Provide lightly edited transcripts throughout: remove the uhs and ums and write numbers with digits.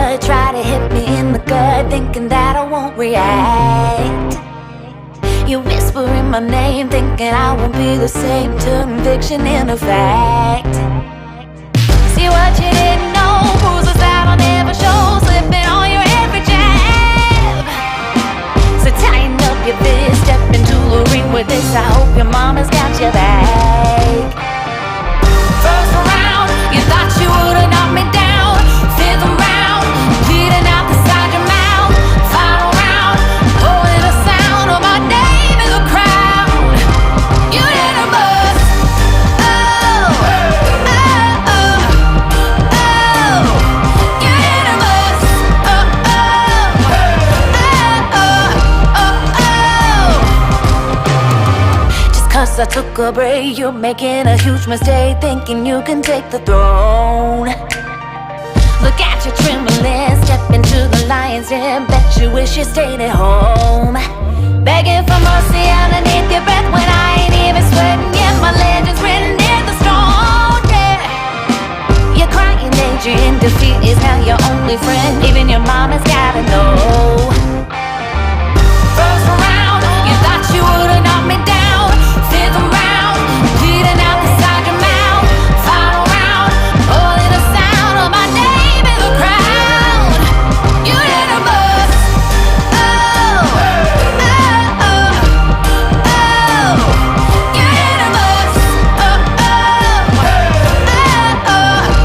blood, try to hit me in the gut, thinking that I won't react. You whispering my name, thinking I won't be the same. Turn fiction into fact. See what you didn't know, bruises that'll never show, slipping on your every jab. So tighten up your fist, step into the ring with this. I hope your mama's got your back. First round, you thought you would've knocked me down. Fifth round, bleeding out the side of your mouth. Final round, holding the sound of my name in the crowd. You didn't bust. Oh, oh, oh, oh. You didn't bust. Oh, oh, oh, oh, oh. Just 'cause I took a break, you're making a huge mistake, thinking you can take the throne. Look at you trembling, step into the lion's den. Bet you wish you stayed at home. Begging for mercy underneath your breath when I ain't even sweating yet. My legend's written in the stone, yeah. You're crying Adrian, defeat is now your only friend. Even your mama's gotta know. First round, you thought you would've knocked me down. Fifth round, bleeding out the side of your mouth. Final round, holding the sound of my name in the crowd. You didn't bust. Oh, oh, oh, oh. You didn't bust. Oh, oh, oh, oh,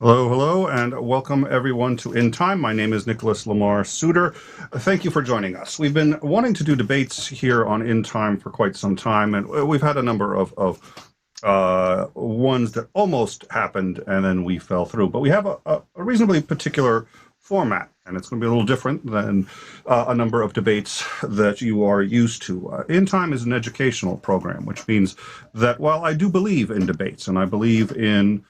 Hello, hello, and welcome everyone to In Time. My name is Nicholas Lamar Soutter. Thank you for joining us. We've been wanting to do debates here on In Time for quite some time, and we've had a number of ones that almost happened and then we fell through. But we have a reasonably particular format, and it's going to be a little different than a number of debates that you are used to. In Time is an educational program, which means that while I do believe in debates, and I believe in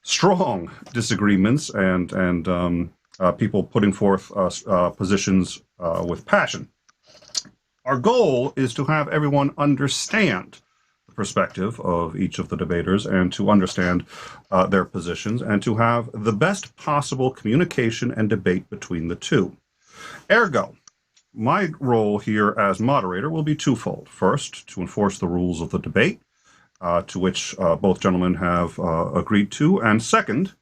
strong disagreements and people putting forth positions with passion, our goal is to have everyone understand the perspective of each of the debaters and to understand their positions and to have the best possible communication and debate between the two. Ergo, my role here as moderator will be twofold. First, to enforce the rules of the debate, to which both gentlemen have agreed to. And second,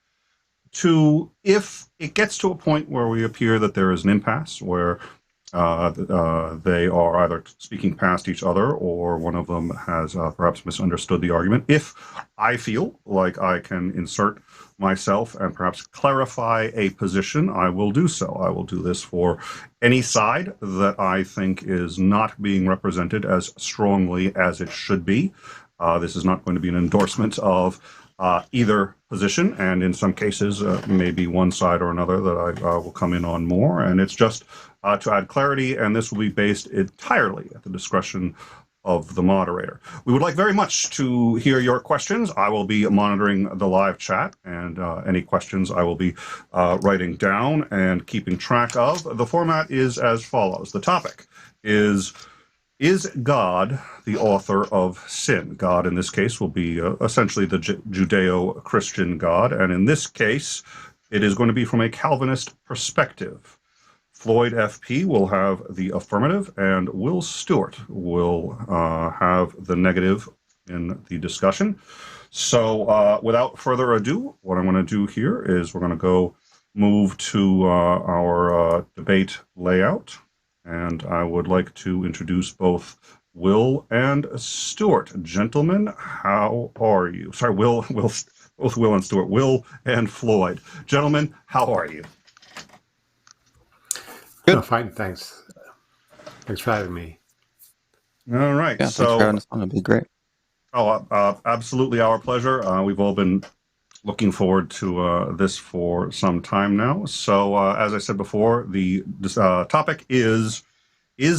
to, if it gets to a point where we appear that there is an impasse, where they are either speaking past each other or one of them has perhaps misunderstood the argument, if I feel like I can insert myself and perhaps clarify a position, I will do so. I will do this for any side that I think is not being represented as strongly as it should be. This is not going to be an endorsement of either position, and in some cases, maybe one side or another that I will come in on more. And it's just to add clarity, and this will be based entirely at the discretion of the moderator. We would like very much to hear your questions. I will be monitoring the live chat, and any questions I will be writing down and keeping track of. The format is as follows. The topic is God the author of sin? God, in this case, will be essentially the Judeo-Christian God, and in this case, it is going to be from a Calvinist perspective. Floyd FP will have the affirmative, and Will Stewart will have the negative in the discussion. So without further ado, what I'm going to do here is we're going to move to our debate layout. and I would like to introduce both Will and Stewart. Gentlemen, how are you? Sorry, both Will and Stewart. Will and Floyd. Gentlemen, how are you? Good. Oh, fine, thanks. Thanks for having me. All right. Yeah, thanks for having us on. It'll be great. Absolutely our pleasure. We've all been looking forward to this for some time now. So, as I said before, this topic is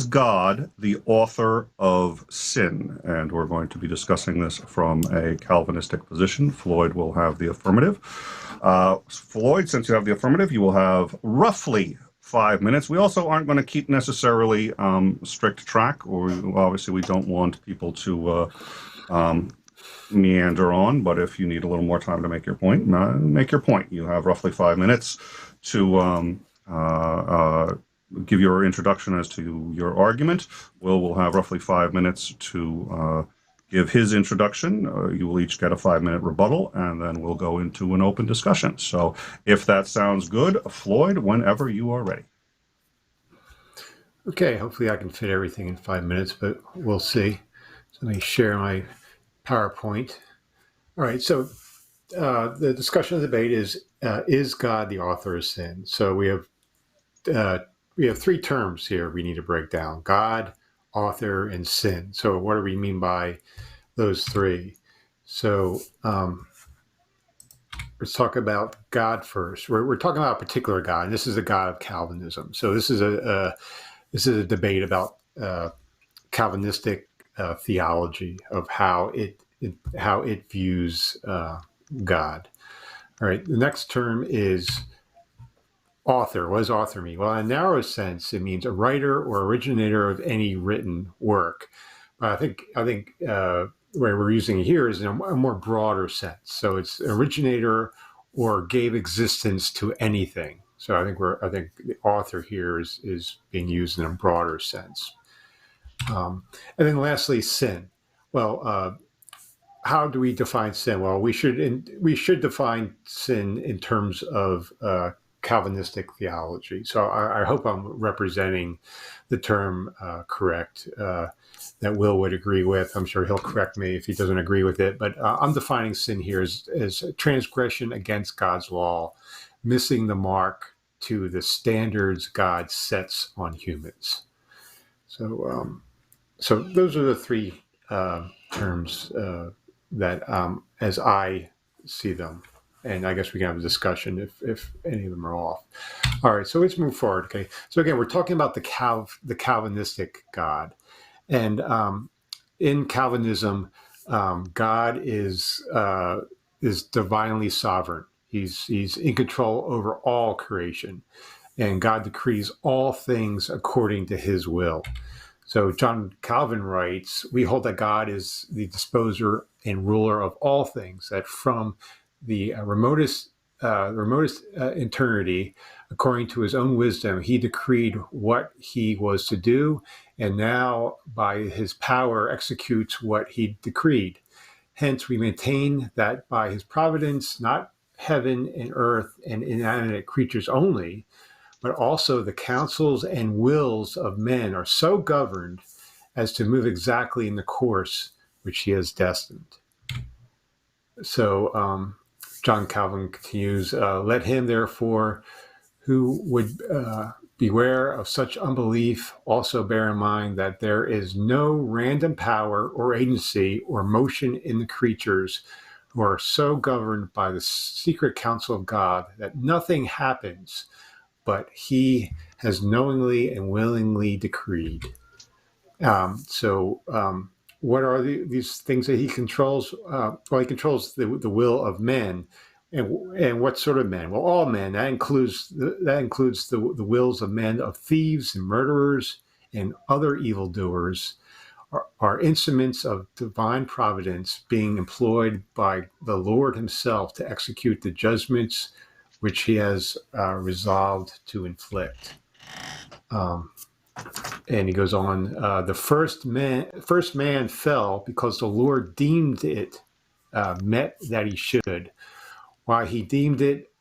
God the author of sin? And we're going to be discussing this from a Calvinistic position. Floyd will have the affirmative. Floyd, since you have the affirmative, you will have roughly 5 minutes. We also aren't going to keep necessarily strict track, or obviously we don't want people to meander on, but if you need a little more time to make your point, make your point. You have roughly 5 minutes to give your introduction as to your argument. Will have roughly 5 minutes to give his introduction. You will each get a 5-minute rebuttal, and then we'll go into an open discussion. So if that sounds good, Floyd, whenever you are ready. Okay, hopefully I can fit everything in 5 minutes, but we'll see. So let me share my PowerPoint. All right, so the discussion of the debate is God the author of sin? So we have three terms here we need to break down: God, author, and sin. So what do we mean by those three? So let's talk about God first. We're talking about a particular God, and this is the God of Calvinism. So this is a debate about Calvinistic theology of how it views God. All right. The next term is author. What does author mean? Well, in a narrow sense, it means a writer or originator of any written work. But I think what we're using here is in a more broader sense. So it's originator or gave existence to anything. So I think the author here is being used in a broader sense. And then lastly, sin. Well, how do we define sin? Well, we should define sin in terms of Calvinistic theology. So I hope I'm representing the term correct, that Will would agree with. I'm sure he'll correct me if he doesn't agree with it. But I'm defining sin here as transgression against God's law, missing the mark to the standards God sets on humans. So those are the three terms that, as I see them, and I guess we can have a discussion if any of them are off. All right, so let's move forward. Okay, so again, we're talking about the Calvinistic God, and in Calvinism, God is divinely sovereign. He's in control over all creation, and God decrees all things according to His will. So John Calvin writes, "We hold that God is the disposer and ruler of all things, that from the remotest eternity, according to his own wisdom, he decreed what he was to do, and now by his power executes what he decreed. Hence, we maintain that by his providence, not heaven and earth and inanimate creatures only, but also the counsels and wills of men are so governed as to move exactly in the course which he has destined." So John Calvin continues, "Let him, therefore, who would beware of such unbelief also bear in mind that there is no random power or agency or motion in the creatures who are so governed by the secret counsel of God that nothing happens but he has knowingly and willingly decreed." What are these things that he controls? Well, he controls the will of men, and what sort of men? Well, all men. That includes the wills of men, of thieves and murderers and other evildoers, are instruments of divine providence, being employed by the Lord Himself to execute the judgments which He has resolved to inflict. And he goes on, the first man fell because the Lord deemed it met that he should. Why he deemed it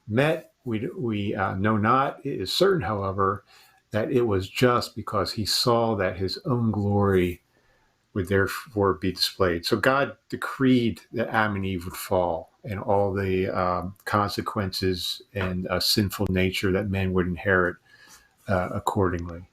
met, we know not. It is certain, however, that it was just because he saw that his own glory would therefore be displayed. So God decreed that Adam and Eve would fall, and all the consequences and sinful nature that men would inherit accordingly.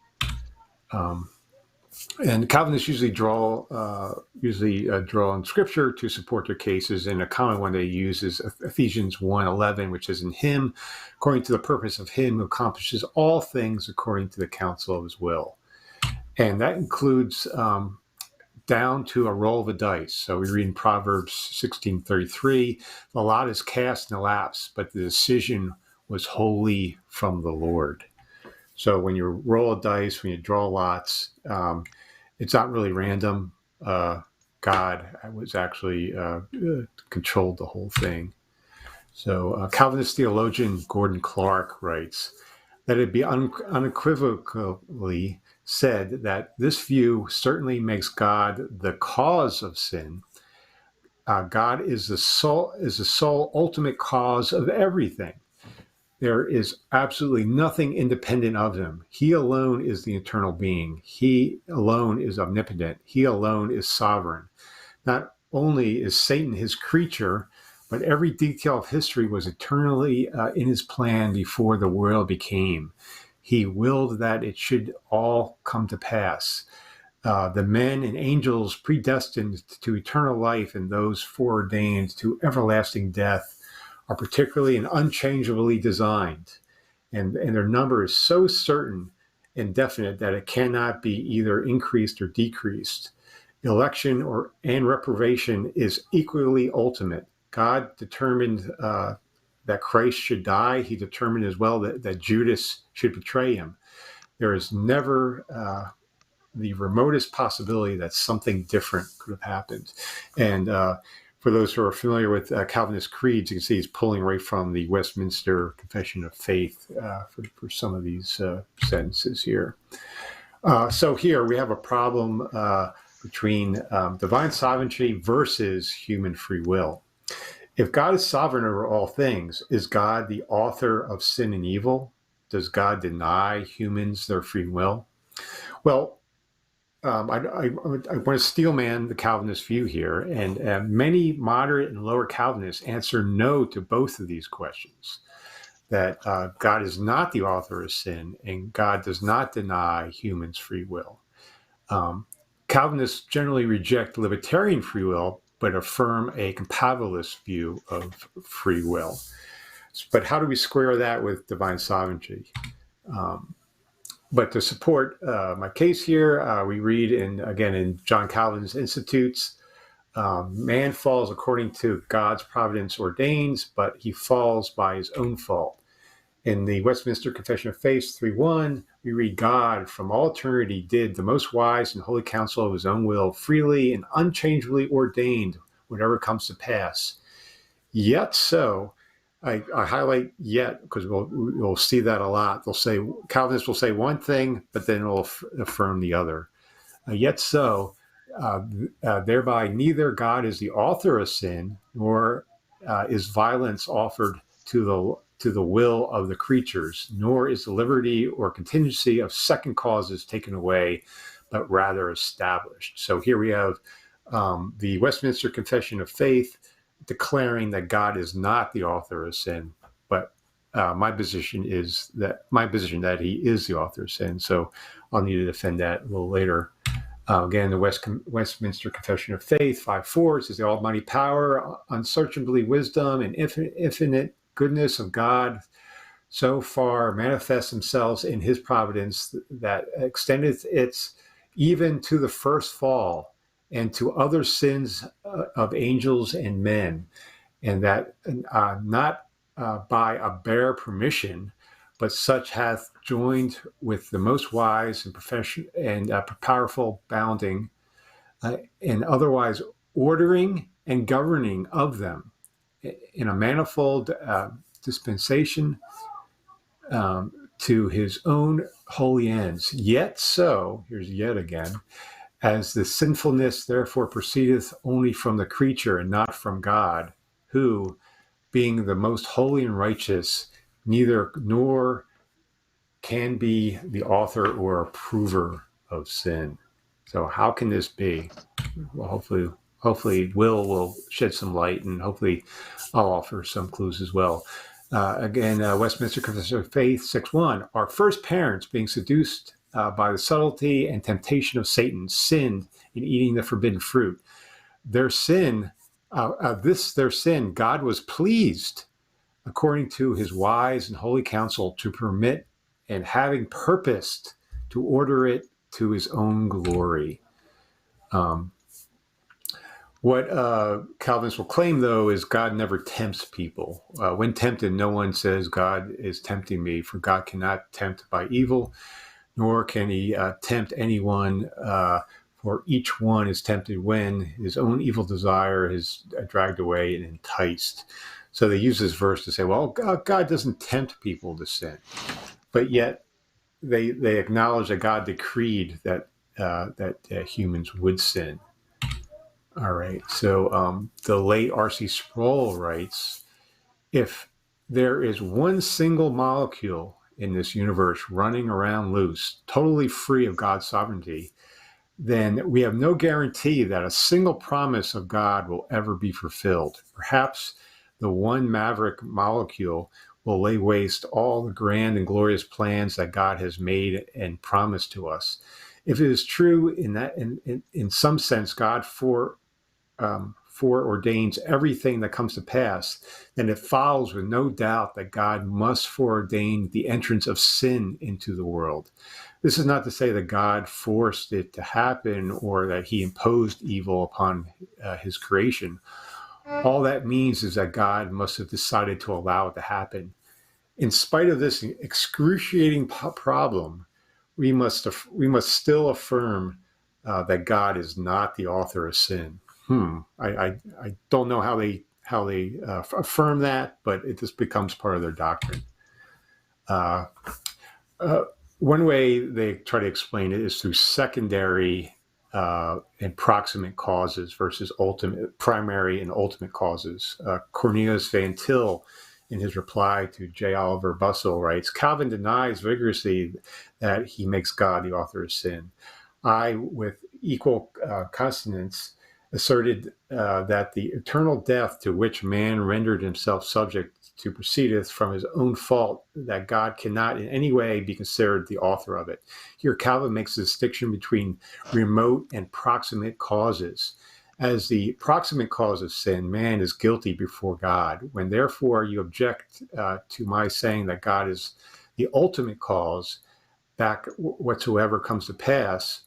And Calvinists usually draw on Scripture to support their cases, and a common one they use is Ephesians 1:11, which is, "In him, according to the purpose of him who accomplishes all things according to the counsel of his will." And that includes down to a roll of a dice. So we read in Proverbs 16:33, "The lot is cast in the laps, but the decision was wholly from the Lord." So when you roll a dice, when you draw lots, it's not really random. God was actually controlled the whole thing. So Calvinist theologian Gordon Clark writes that it be unequivocally said that this view certainly makes God the cause of sin. God is the sole ultimate cause of everything. There is absolutely nothing independent of him. He alone is the eternal being. He alone is omnipotent. He alone is sovereign. Not only is Satan his creature, but every detail of history was eternally in his plan before the world became. He willed that it should all come to pass. The men and angels predestined to eternal life and those foreordained to everlasting death are particularly and unchangeably designed, and their number is so certain and definite that it cannot be either increased or decreased. Election and reprobation is equally ultimate. God determined that Christ should die. He determined as well that Judas should betray him. There is never the remotest possibility that something different could have happened. And for those who are familiar with Calvinist creeds, you can see he's pulling right from the Westminster Confession of Faith for some of these sentences here. So here we have a problem between divine sovereignty versus human free will. If God is sovereign over all things, is God the author of sin and evil? Does God deny humans their free will? Well, I want to steelman the Calvinist view here, and many moderate and lower Calvinists answer no to both of these questions, that God is not the author of sin and God does not deny humans free will. Calvinists generally reject libertarian free will, but affirm a compatibilist view of free will. But how do we square that with divine sovereignty? But to support my case here, we read in John Calvin's Institutes, man falls according to God's providence ordains, but he falls by his own fault. In the Westminster Confession of Faith 3:1, we read, God from all eternity did the most wise and holy counsel of his own will, freely and unchangeably ordained whatever comes to pass. Yet so, I highlight yet because we'll see that a lot. They'll say, Calvinists will say one thing, but then it'll affirm the other. Yet so, thereby neither God is the author of sin, nor is violence offered to the will of the creatures, nor is the liberty or contingency of second causes taken away, but rather established. So here we have the Westminster Confession of Faith declaring that God is not the author of sin, but my position that he is the author of sin. So I'll need to defend that a little later. Again, the Westminster Confession of Faith 5:4 says the almighty power, unsearchably wisdom, and infinite goodness of God so far manifest themselves in his providence that extendeth its even to the first fall and to other sins of angels and men, and that not by a bare permission, but such hath joined with the most wise and powerful bounding, and otherwise ordering and governing of them in a manifold dispensation to his own holy ends. Yet so, here's yet again, as the sinfulness therefore proceedeth only from the creature and not from God, who, being the most holy and righteous, neither nor can be the author or approver of sin. So how can this be? Well, hopefully Will shed some light, and hopefully I'll offer some clues as well. Again, Westminster Confession of Faith 6:1, our first parents, being seduced by the subtlety and temptation of Satan, sinned in eating the forbidden fruit. Their sin, their sin, God was pleased, according to his wise and holy counsel, to permit, and having purposed to order it to his own glory. What Calvinists will claim, though, is God never tempts people. When tempted, no one says God is tempting me, for God cannot tempt by evil, nor can he tempt anyone, for each one is tempted when his own evil desire is dragged away and enticed. So they use this verse to say, well, God doesn't tempt people to sin. But yet they acknowledge that God decreed that humans would sin. All right. So the late R.C. Sproul writes, if there is one single molecule in this universe running around loose, totally free of God's sovereignty, then we have no guarantee that a single promise of God will ever be fulfilled. Perhaps the one maverick molecule will lay waste all the grand and glorious plans that God has made and promised to us. If it is true in some sense, God foreordains everything that comes to pass, then it follows with no doubt that God must foreordain the entrance of sin into the world. This is not to say that God forced it to happen or that he imposed evil upon his creation. All that means is that God must have decided to allow it to happen. In spite of this excruciating problem, we must still affirm that God is not the author of sin. I don't know how they affirm that, but it just becomes part of their doctrine. One way they try to explain it is through secondary and proximate causes versus primary and ultimate causes. Cornelius Van Til, in his reply to J. Oliver Bussell, writes, Calvin denies vigorously that he makes God the author of sin. I, with equal consonance, asserted that the eternal death to which man rendered himself subject to proceedeth from his own fault, that God cannot in any way be considered the author of it. Here Calvin makes a distinction between remote and proximate causes. As the proximate cause of sin, man is guilty before God. When therefore you object to my saying that God is the ultimate cause, back whatsoever comes to pass,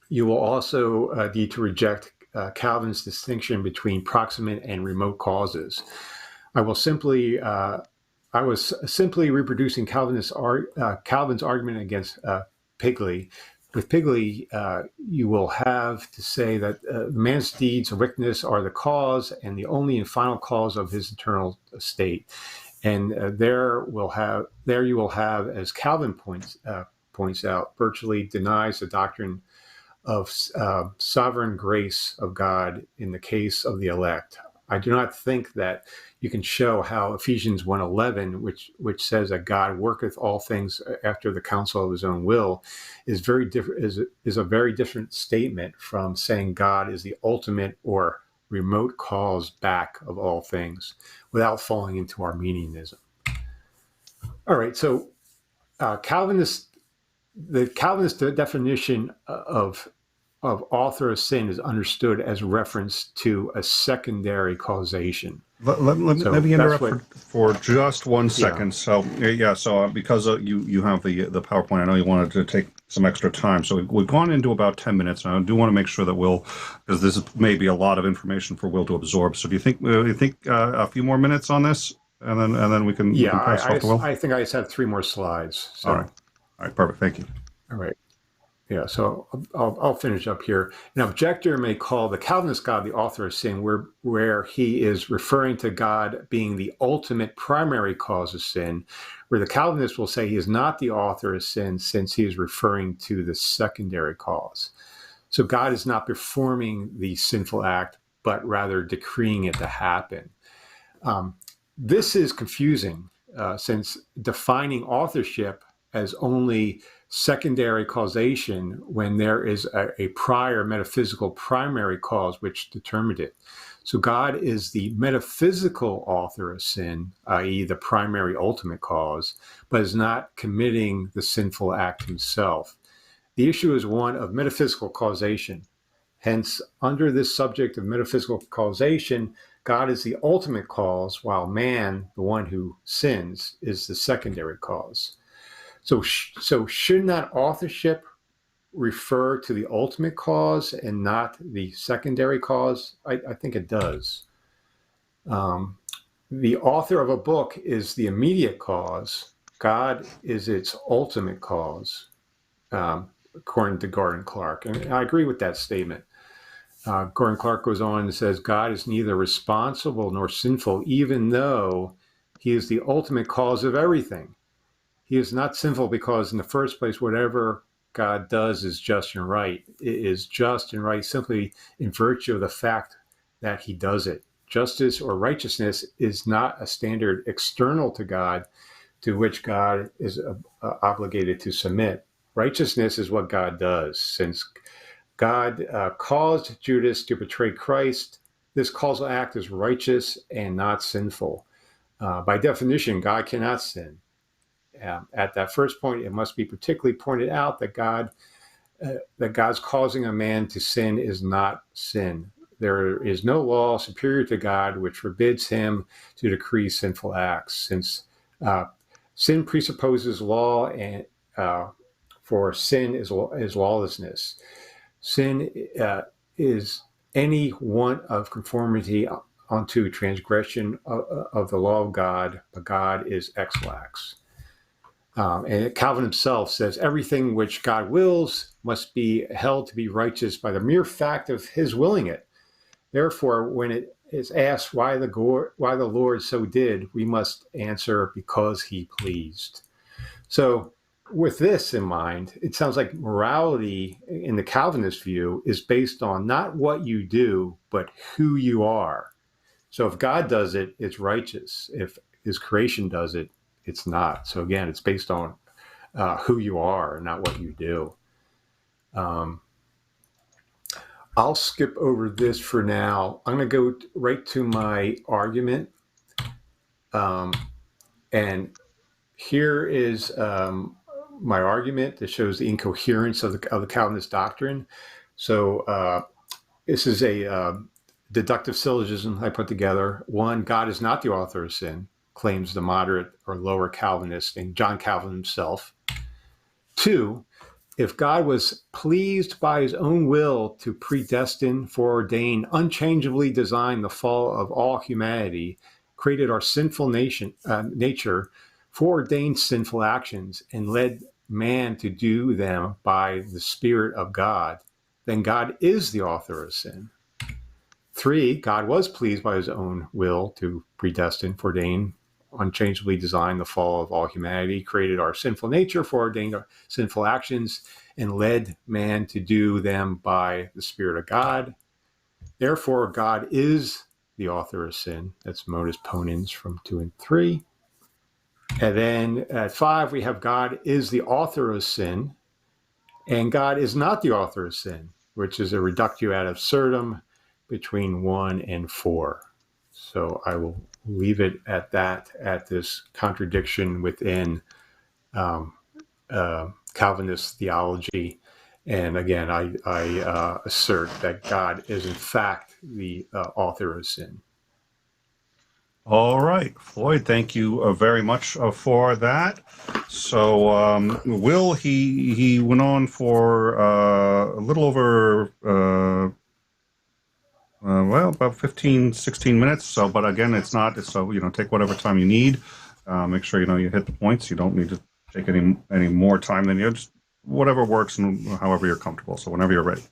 you will also need to reject Calvin's distinction between proximate and remote causes. I was simply reproducing Calvin's argument against Pigley. With Pigley, you will have to say that man's deeds of wickedness are the cause and the only and final cause of his eternal state. And there you will have, as Calvin points out, virtually denies the doctrine of sovereign grace of God in the case of the elect. I do not think that you can show how Ephesians 1:11, which says that God worketh all things after the counsel of his own will, is very different. Is a very different statement from saying God is the ultimate or remote cause back of all things, without falling into Arminianism. All right, so the Calvinist definition of author of sin is understood as reference to a secondary causation. Let me interrupt for just 1 second. Yeah. So because you have the PowerPoint, I know you wanted to take some extra time. So we've gone into about 10 minutes, and I do want to make sure that Will, because this may be a lot of information for Will to absorb. So do you think a few more minutes on this, and then we can pass off to Will? I think I just have 3 more slides. So. All right, perfect. Thank you. All right. Yeah, so I'll finish up here. An objector may call the Calvinist God the author of sin, where he is referring to God being the ultimate primary cause of sin, where the Calvinist will say he is not the author of sin since he is referring to the secondary cause. So God is not performing the sinful act, but rather decreeing it to happen. This is confusing since defining authorship as only secondary causation when there is a prior metaphysical primary cause which determined it. So God is the metaphysical author of sin, i.e. the primary ultimate cause, but is not committing the sinful act himself. The issue is one of metaphysical causation. Hence, under this subject of metaphysical causation, God is the ultimate cause, while man, the one who sins, is the secondary cause. So should not authorship refer to the ultimate cause and not the secondary cause? I think it does. The author of a book is the immediate cause. God is its ultimate cause, according to Gordon Clark. And I agree with that statement. Gordon Clark goes on and says, God is neither responsible nor sinful, even though he is the ultimate cause of everything. He is not sinful because in the first place, whatever God does is just and right. It is just and right simply in virtue of the fact that he does it. Justice or righteousness is not a standard external to God to which God is obligated to submit. Righteousness is what God does. Since God caused Judas to betray Christ, this causal act is righteous and not sinful. By definition, God cannot sin. At that first point, it must be particularly pointed out that God's causing a man to sin is not sin. There is no law superior to God which forbids him to decree sinful acts, since sin presupposes law, and for sin is lawlessness. Sin is any want of conformity unto transgression of the law of God, but God is ex lax. And Calvin himself says everything which God wills must be held to be righteous by the mere fact of his willing it. Therefore, when it is asked why the Lord so did, we must answer because he pleased. So with this in mind, it sounds like morality in the Calvinist view is based on not what you do, but who you are. So if God does it, it's righteous. If his creation does it, it's not. So again, it's based on who you are and not what you do. I'll skip over this for now. I'm going to go right to my argument. And here is my argument that shows the incoherence of the Calvinist doctrine. So this is a deductive syllogism I put together. One, God is not the author of sin, claims the moderate or lower Calvinist and John Calvin himself. Two, if God was pleased by his own will to predestine, foreordain, unchangeably design the fall of all humanity, created our sinful nature, foreordained sinful actions, and led man to do them by the Spirit of God, then God is the author of sin. Three, God was pleased by his own will to predestine, foreordain, unchangeably design the fall of all humanity, created our sinful nature, foreordained our sinful actions, and led man to do them by the Spirit of God. Therefore, God is the author of sin. That's modus ponens from 2 and 3. And then at 5, we have God is the author of sin, and God is not the author of sin, which is a reductio ad absurdum between 1 and 4. So I will leave it at that, at this contradiction within Calvinist theology. And again, I assert that God is in fact the author of sin. All right, Floyd, thank you very much for that. So Will, he went on for a little over about 15, 16 minutes. So, but again, it's not, so, take whatever time you need. Make sure, you hit the points. You don't need to take any more time than you, just whatever works and however you're comfortable. So whenever you're ready.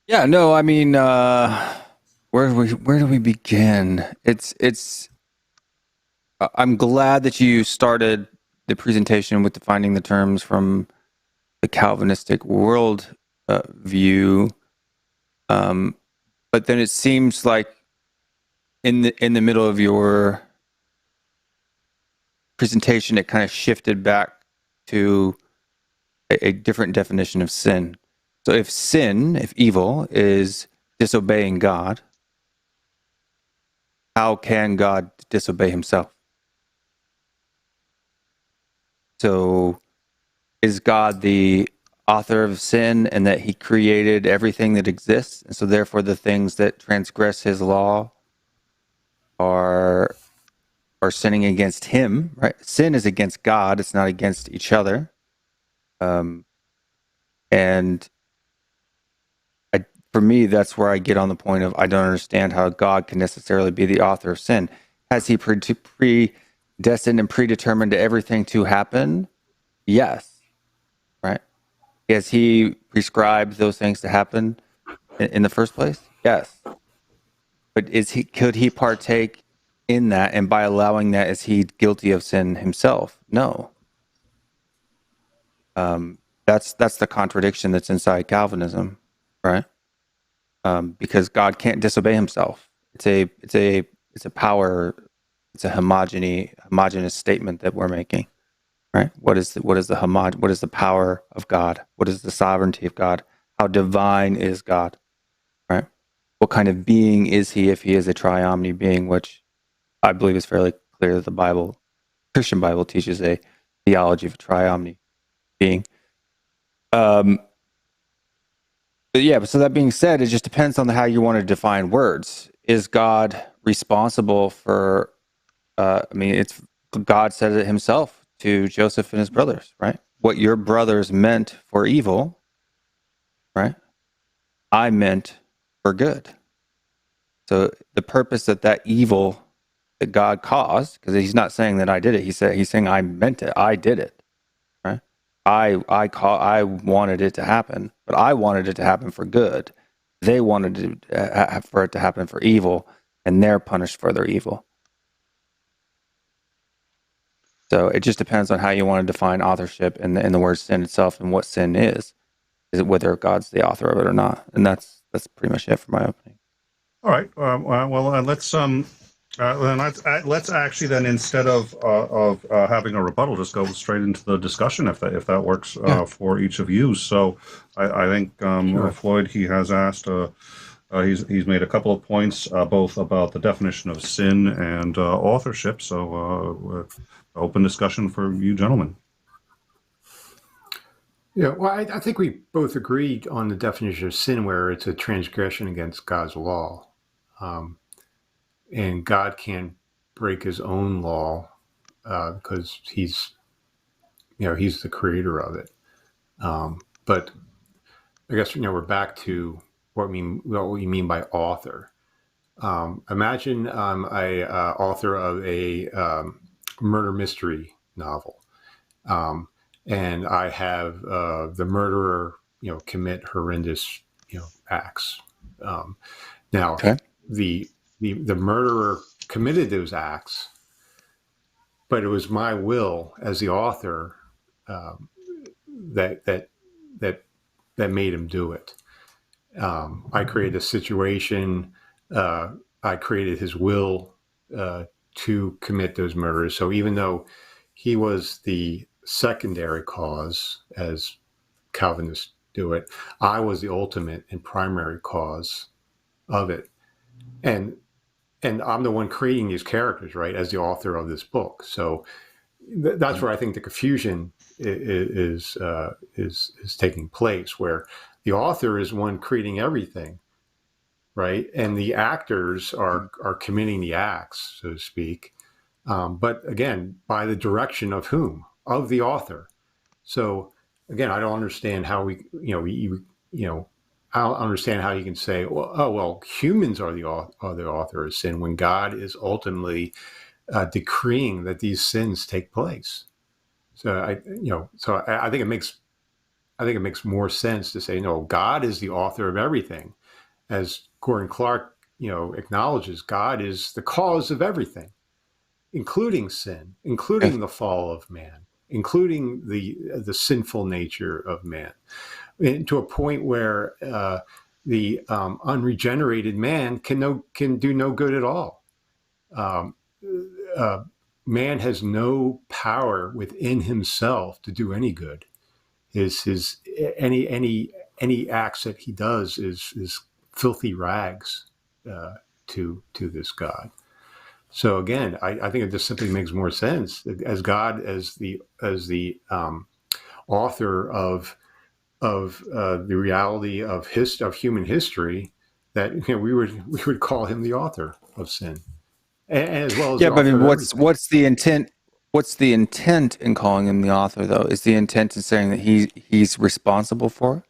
Yeah, no, I mean, where do we begin? It's I'm glad that you started the presentation with defining the terms from the Calvinistic world view, but then it seems like in the middle of your presentation, it kind of shifted back to a different definition of sin. So if sin, if evil, is disobeying God, how can God disobey himself? So is God the author of sin and that he created everything that exists? And so therefore the things that transgress his law are sinning against him, right? Sin is against God. It's not against each other. And for me, that's where I get on the point of I don't understand how God can necessarily be the author of sin. Has he predestined and predetermined everything to happen? Yes. Right? Has he prescribed those things to happen in the first place? Yes. But could he partake in that, and by allowing that, is he guilty of sin himself? No. That's the contradiction that's inside Calvinism, right? Because God can't disobey himself. It's a power. It's a homogeneous statement that we're making, right? What is the power of God? What is the sovereignty of God? How divine is God, right? What kind of being is he if he is a triomni being, which I believe is fairly clear that the Christian Bible teaches a theology of a triomni being. But yeah, so that being said, it just depends on how you want to define words. Is God responsible for, it's God said it himself to Joseph and his brothers, right? What your brothers meant for evil, right? I meant for good. So the purpose that evil that God caused, because he's not saying that I did it. He's saying I meant it. I did it. Right? I wanted it to happen, but I wanted it to happen for good. They wanted for it to happen for evil, and they're punished for their evil. So it just depends on how you want to define authorship in the word sin itself and what sin is. Is it whether God's the author of it or not? And that's pretty much it for my opening. All right. Let's actually then, instead of having a rebuttal, just go straight into the discussion if that works for each of you. So I think Sure. Floyd, he has asked. He's made a couple of points both about the definition of sin and authorship. So open discussion for you gentlemen. Yeah, well, I think we both agreed on the definition of sin, where it's a transgression against God's law. And God can't break his own law because he's the creator of it. But I guess we're back to what we mean by author. Imagine I'm a author of a murder mystery novel, and I have the murderer commit horrendous acts. Now Okay. the murderer committed those acts, but it was my will as the author that made him do it. I created a situation. I created his will to commit those murders. So even though he was the secondary cause, as Calvinists do it, I was the ultimate and primary cause of it. And I'm the one creating these characters, right, as the author of this book. So that's where I think the confusion is taking place, where the author is one creating everything, right, and the actors are committing the acts, so to speak. But again, by the direction of whom? Of the author. So again, I don't understand how I don't understand how you can say, well, humans are the author of sin when God is ultimately decreeing that these sins take place. So I think it makes more sense to say, no, God is the author of everything, as Gordon Clark acknowledges. God is the cause of everything, including sin, including the fall of man, including the sinful nature of man, and to a point where the unregenerated man can do no good at all. man has no power within himself to do any good. His any acts that he does is filthy rags to this God. So again, I think it just simply makes more sense as God as the author of the reality of human history, that we would call him the author of sin, and as well as Yeah, the but I author mean, of what's everything. the intent? What's the intent in calling him the author, though? Is the intent in saying that he's responsible for it?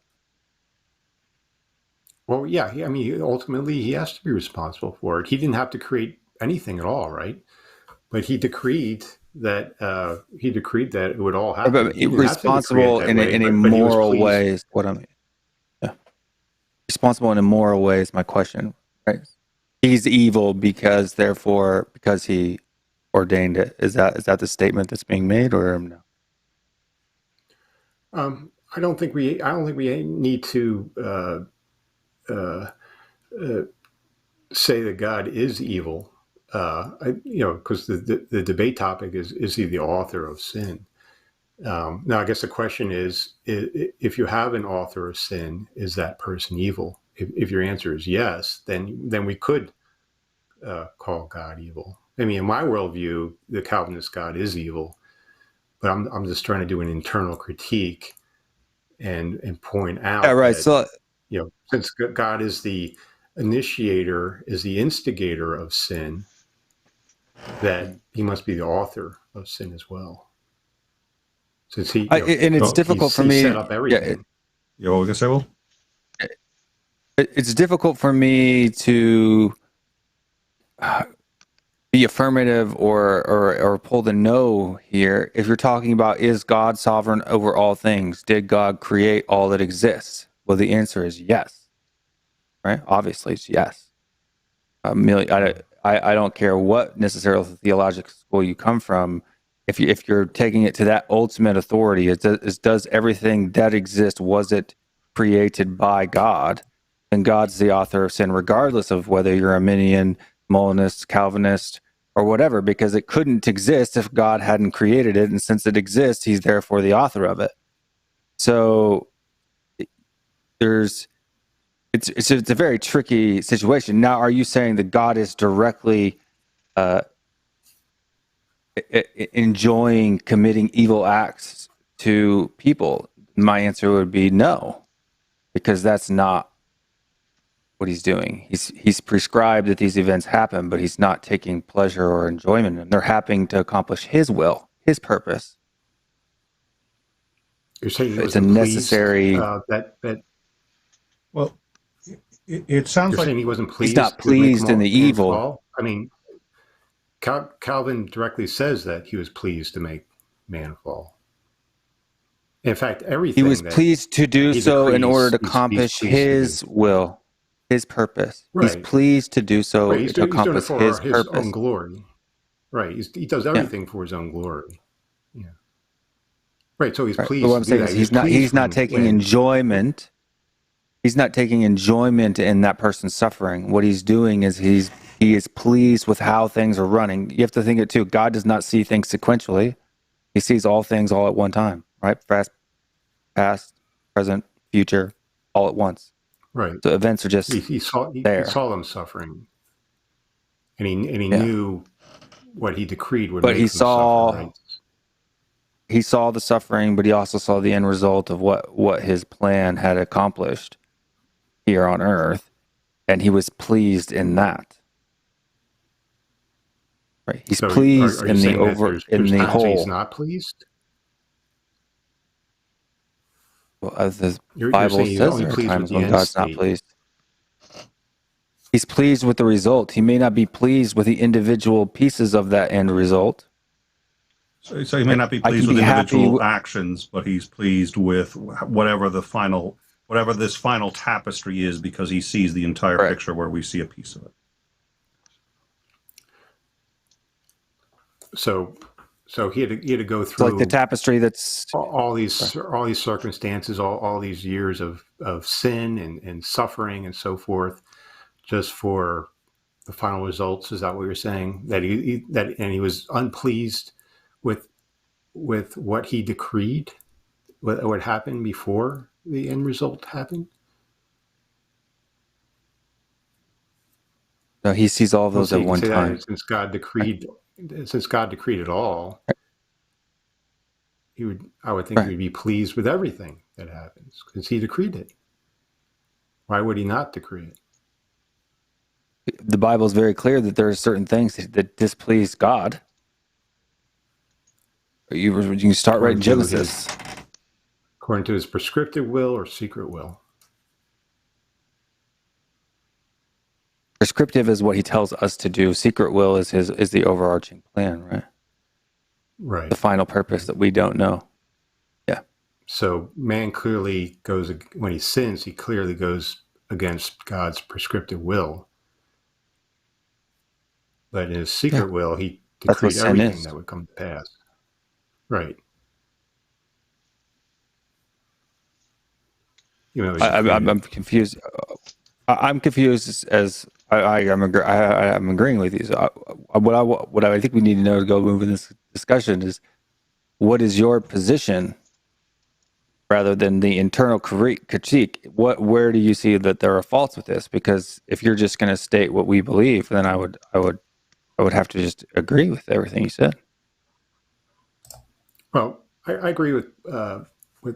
Well, yeah, I mean, ultimately he has to be responsible for it. He didn't have to create anything at all, right? But he decreed that it would all happen. But He didn't have to decree it responsible that way, in a but he was moral pleased. way is what I mean. Yeah, responsible in a moral way is my question, right? He's evil because he ordained it. Is that the statement that's being made, or no? I don't think we need to say that God is evil. Because the debate topic is he the author of sin? Now, I guess the question is, if you have an author of sin, is that person evil? If your answer is yes, then we could call God evil. I mean, in my worldview, the Calvinist God is evil, but I'm just trying to do an internal critique and point Yeah, out right. that, So since God is the initiator, is the instigator of sin, that he must be the author of sin as well. Since and it's Well, difficult for he me. set up everything. You know what we're gonna say, Will? It's difficult for me to be affirmative or pull the no here. If you're talking about, is God sovereign over all things? Did God create all that exists? Well, the answer is yes. Right? Obviously, it's yes. I don't care what necessarily theological school you come from. If you're taking it to that ultimate authority, does everything that exists, was it created by God? And God's the author of sin, regardless of whether you're Arminian, Molinist, Calvinist, or whatever, because it couldn't exist if God hadn't created it. And since it exists, he's therefore the author of it. So it's a very tricky situation. Now, are you saying that God is directly enjoying committing evil acts to people? My answer would be no, because that's not what he's doing. He's prescribed that these events happen, but he's not taking pleasure or enjoyment in them. They're happening to accomplish his will, his purpose. You're saying he It's a wasn't necessary. pleased Well, it sounds you're like saying he wasn't He's pleased not to make pleased in the man evil. fall? I mean, Calvin directly says that he was pleased to make man fall. In fact, He everything was that pleased to do he so in order decrees, to he's accomplish pleased to do. his will, his purpose. He's Right. pleased to do so Right. He's to doing it accomplish for his his own purpose. glory. Right. He does Yeah, everything for his own glory. Yeah. Right. So he's right. But what pleased I'm to do saying that. is He was he's pleased not taking when enjoyment. He's not taking enjoyment in that person's suffering. What he's doing is he is pleased with how things are running. You have to think it too. God does not see things sequentially. He sees all things all at one time, right? Past, present, future, all at once. right. So events are just He there. saw them suffering, and he Yeah. knew what he decreed would But make them suffer. Right. he saw the suffering, but he also saw the end result of what his plan had accomplished here on earth, and he was pleased in that. Right? He's So pleased are you in saying that there's the times when he's whole. not pleased? Well, as the You're Bible saying he's says, only there are pleased with times the when end God's not state. pleased. He's pleased with the result. He may not be pleased with the individual pieces of that end result. so. He may not be I can pleased with be happy. individual actions, but he's pleased with whatever this final tapestry is, because he sees the entire Right. picture where we see a piece of it. So he had to go It's like the through tapestry that's. all these Sorry. circumstances, all these years of sin and suffering and so forth, just for the final results. Is that what you're saying? That he was unpleased with what he decreed, what happened before the end result happened? No, he sees all of Well, those so at you can one say time. that since God decreed it all, I would think he Right. would be pleased with everything that happens because he decreed it. Why would he not decree it? The Bible is very clear that there are certain things that displease God. You can start right in Genesis. According to his prescriptive will or secret will. Prescriptive is what he tells us to do. Secret will is the overarching plan, right? Right. The final purpose that we don't know. Yeah. So man clearly goes, when he sins, he clearly goes against God's prescriptive will. But in his secret will, he That's what decreed sin everything is. that would come to pass. Right. I'm confused. I'm confused as I'm agreeing with you. So what I think we need to know to go move in this discussion is what is your position rather than the internal critique. Where do you see that there are faults with this? Because if you're just going to state what we believe, then I would have to just agree with everything you said. Well, I agree with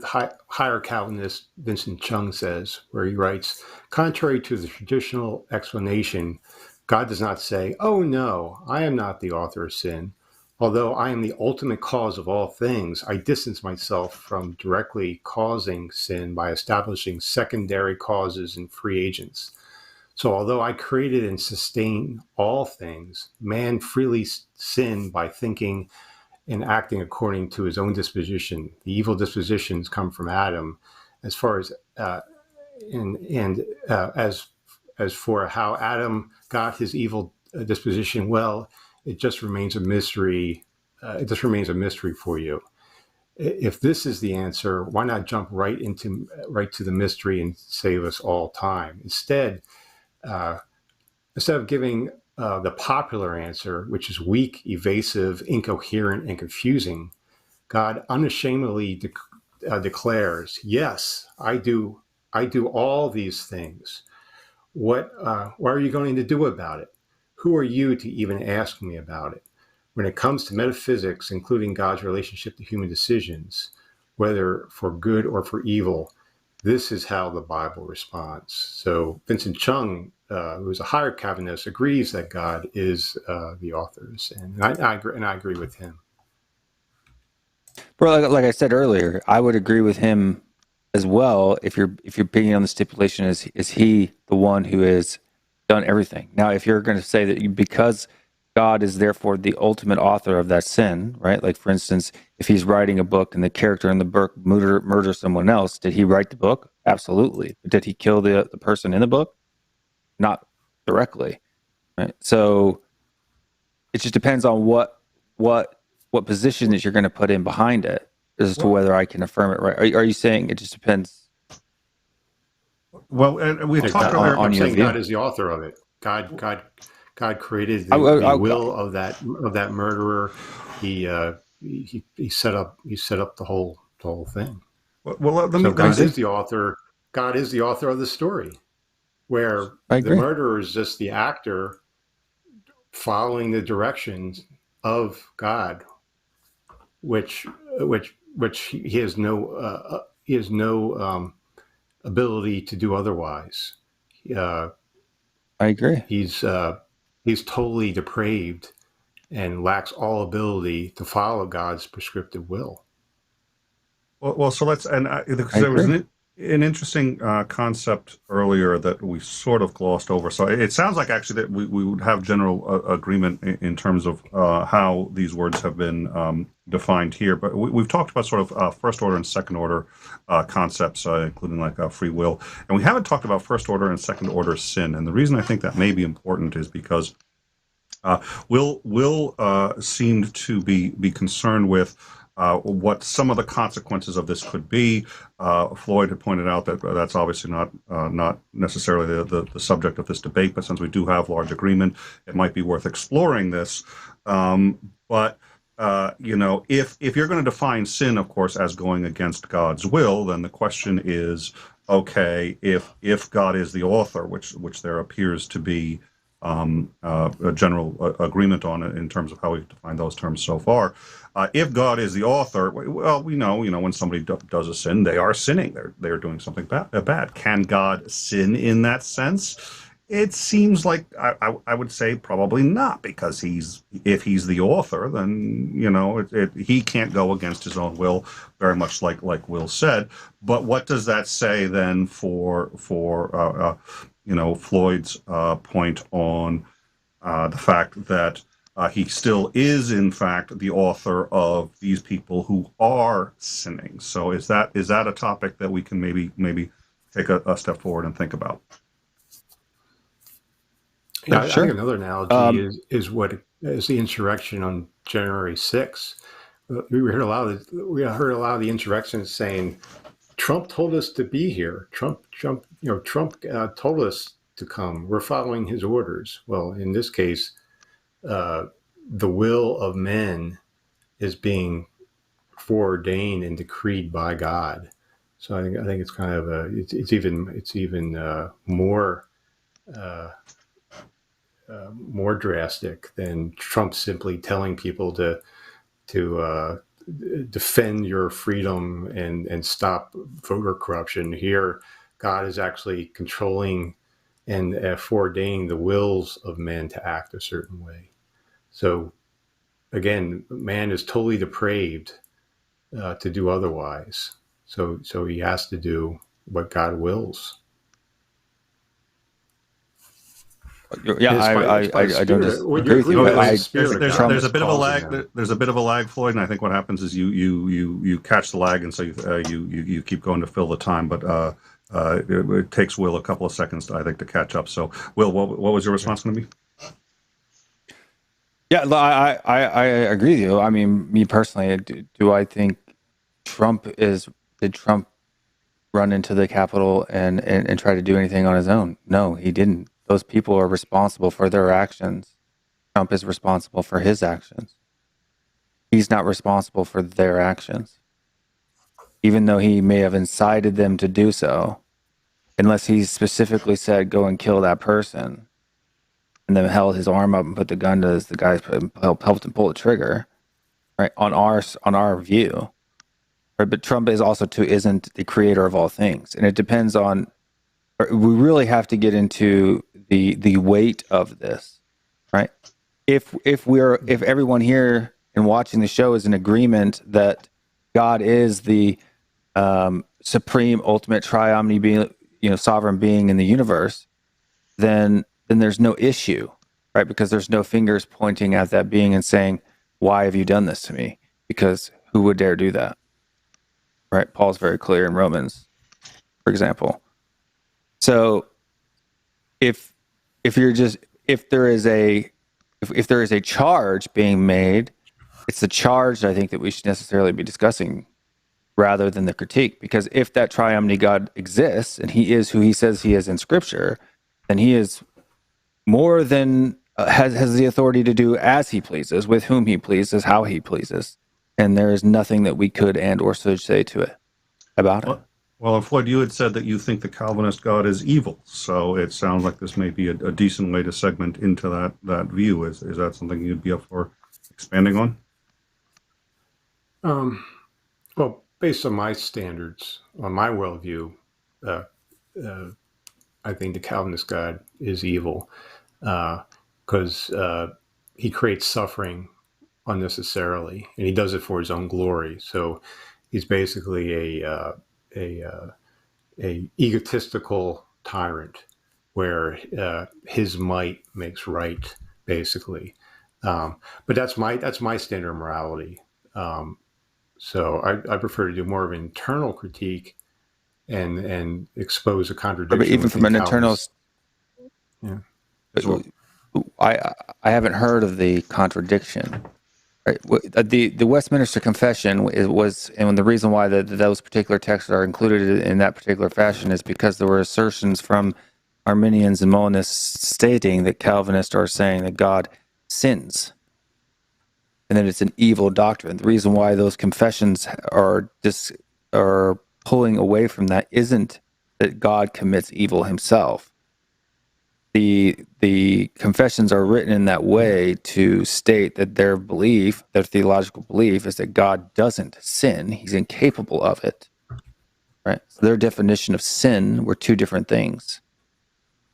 higher Calvinist Vincent Chung says, where he writes, contrary to the traditional explanation, God does not say, "Oh no, I am not the author of sin. Although I am the ultimate cause of all things, I distance myself from directly causing sin by establishing secondary causes and free agents. So although I created and sustain all things, man freely sinned by thinking and acting according to his own disposition. The evil dispositions come from Adam. As far as as for how Adam got his evil disposition, well, it just remains a mystery. It just remains a mystery for you. If this is the answer, why not jump right to the mystery and save us all time? Instead of giving the popular answer, which is weak, evasive, incoherent, and confusing, God unashamedly declares, "Yes, I do all these things. What are you going to do about it? Who are you to even ask me about it?" When it comes to metaphysics, including God's relationship to human decisions, whether for good or for evil, this is how the Bible responds. So Vincent Chung, who is a higher Calvinist, agrees that God is the authors, and I agree with him. Bro, like I said earlier, I would agree with him as well. If you're picking on the stipulation, is he the one who has done everything? Now, if you're going to say that because God is therefore the ultimate author of that sin, right? Like for instance, if he's writing a book and the character in the book murders someone else, did he write the book? Absolutely. But did he kill the person in the book? Not directly, right? So it just depends on what position that you're going to put in behind it as to whether I can affirm it, right? Are you saying it just depends? Well, and we've talked earlier. I'm saying God is the author of it. God created the will of that murderer. He set up the whole thing. Well, God is the author. God is the author of the story, where the murderer is just the actor following the directions of God, which he has no ability to do otherwise. I agree. He's totally depraved and lacks all ability to follow God's prescriptive will. Well, so let's, and because there was an interesting concept earlier that we sort of glossed over. So it sounds like actually that we would have general agreement in terms of how these words have been defined here. But we've talked about sort of first order and second order concepts, including like free will. And we haven't talked about first order and second order sin. And the reason I think that may be important is because Will seemed to be concerned with what some of the consequences of this could be. Floyd had pointed out that that's obviously not necessarily the subject of this debate, but since we do have large agreement, it might be worth exploring this. But if you're going to define sin, of course, as going against God's will, then the question is, okay, if God is the author, which there appears to be a general agreement on it in terms of how we've defined those terms so far. If God is the author, well, we know, when somebody does a sin, they are sinning. They're doing something bad. Can God sin in that sense? It seems like I would say probably not, because if he's the author, then he can't go against his own will, very much like Will said. But what does that say then for Floyd's point on the fact that he still is, in fact, the author of these people who are sinning? So is that a topic that we can maybe take a step forward and think about? Yeah, Sure. I think another analogy is the insurrection on January 6th. We heard a lot of the insurrections saying, Trump told us to be here. Trump told us to come. We're following his orders. Well, in this case, the will of men is being foreordained and decreed by God. So I think it's kind of it's even more drastic than Trump simply telling people to defend your freedom and stop voter corruption. Here, God is actually controlling and foreordaining the wills of men to act a certain way. So again, man is totally depraved to do otherwise. So he has to do what God wills. Yeah, I don't disagree with you. There's a bit of a lag. There's a bit of a lag, Floyd, and I think what happens is you catch the lag, and so you keep going to fill the time. But it takes Will a couple of seconds, I think, to catch up. So, Will, what was your response going to be? Yeah, I agree with you. I mean, me personally, do I think did Trump run into the Capitol and try to do anything on his own? No, he didn't. Those people are responsible for their actions. Trump is responsible for his actions. He's not responsible for their actions, even though he may have incited them to do so, unless he specifically said, go and kill that person, and then held his arm up and put the gun to the guy, helped him pull the trigger, right? On our view. Right? But Trump isn't the creator of all things. And it depends on, we really have to get into the weight of this, right? If everyone here and watching the show is in agreement that God is the supreme, ultimate, triomni being, sovereign being in the universe, then there's no issue, right? Because there's no fingers pointing at that being and saying, why have you done this to me? Because who would dare do that, right? Paul's very clear in Romans, for example. So if there is a charge being made, it's the charge that I think that we should necessarily be discussing rather than the critique. Because if that triumni God exists and he is who he says he is in Scripture, then he is more than has the authority to do as he pleases, with whom he pleases, how he pleases, and there is nothing that we could and or should say to it about it. Well, Floyd, you had said that you think the Calvinist God is evil, so it sounds like this may be a decent way to segment into that view. Is that something you'd be up for expanding on? Well, based on my standards, on my worldview, I think the Calvinist God is evil because he creates suffering unnecessarily, and he does it for his own glory. So he's basically a egotistical tyrant where his might makes right, basically. But that's my standard of morality. So I prefer to do more of an internal critique and expose a contradiction. But even from an internal, yeah. I haven't heard of the contradiction. Right. The Westminster Confession was, and the reason why those particular texts are included in that particular fashion is because there were assertions from Arminians and Molinists stating that Calvinists are saying that God sins and that it's an evil doctrine. The reason why those confessions are pulling away from that isn't that God commits evil himself. The confessions are written in that way to state that their theological belief, is that God doesn't sin; He's incapable of it. Right. So their definition of sin were two different things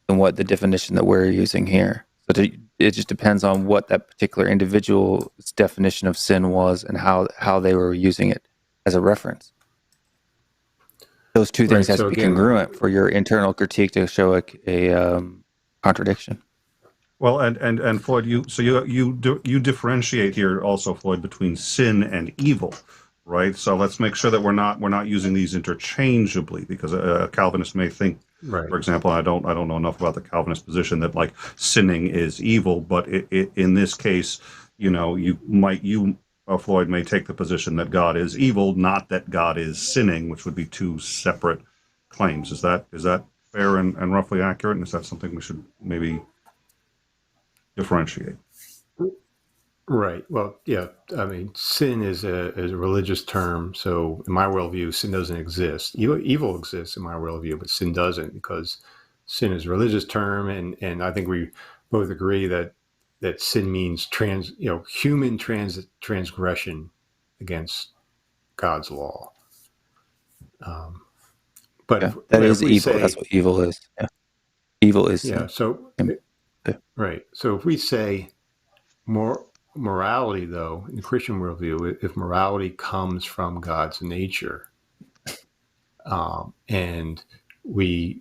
than what the definition that we're using here. So it just depends on what that particular individual's definition of sin was and how they were using it as a reference. Those two things has to be congruent for your internal critique to show a contradiction. Well, and Floyd, you differentiate here also, Floyd, between sin and evil, right? So let's make sure that we're not using these interchangeably, because a Calvinist may think, Right. for example, I don't know enough about the Calvinist position, that like sinning is evil, but in this case, Floyd may take the position that God is evil, not that God is sinning, which would be two separate claims. Is that fair and roughly accurate? And is that something we should maybe differentiate? Right. Well, yeah. I mean, sin is a religious term. So in my worldview, sin doesn't exist. Evil exists in my worldview, but sin doesn't, because sin is a religious term, and I think we both agree that sin means human transgression against God's law. But Yeah, that is evil. That's what evil is. Yeah. Evil is sin. Yeah. So right. So if we say morality, though, in the Christian worldview, if morality comes from God's nature, and we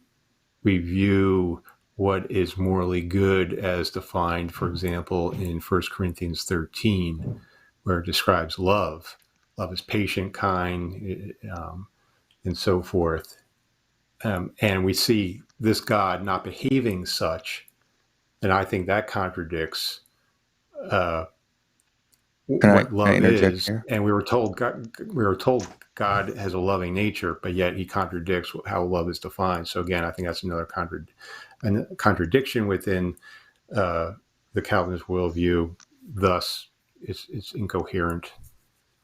view what is morally good as defined, for example, in 1 Corinthians 13, where it describes love. Love is patient, kind, and so forth. And we see this God not behaving such, and I think that contradicts what love is. Here? And we were told God has a loving nature, but yet He contradicts how love is defined. So again, I think that's another contradiction within the Calvinist worldview. Thus, it's incoherent,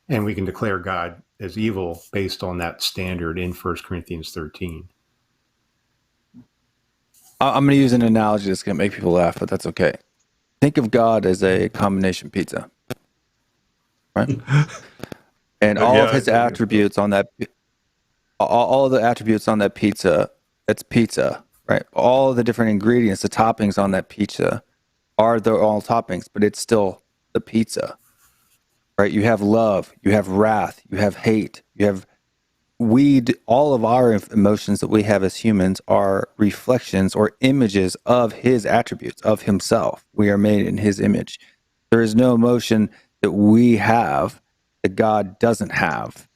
and we can declare God as evil based on that standard in 1 Corinthians 13. I'm going to use an analogy that's going to make people laugh, but that's okay. Think of God as a combination pizza, right? And all of His attributes on that, all of the attributes on that pizza, it's pizza, right? All of the different ingredients, the toppings on that pizza are all toppings, but it's still the pizza, right? You have love, you have wrath, you have hate, you have all of our emotions that we have as humans are reflections or images of His attributes, of Himself. We are made in His image. There is no emotion that we have that God doesn't have.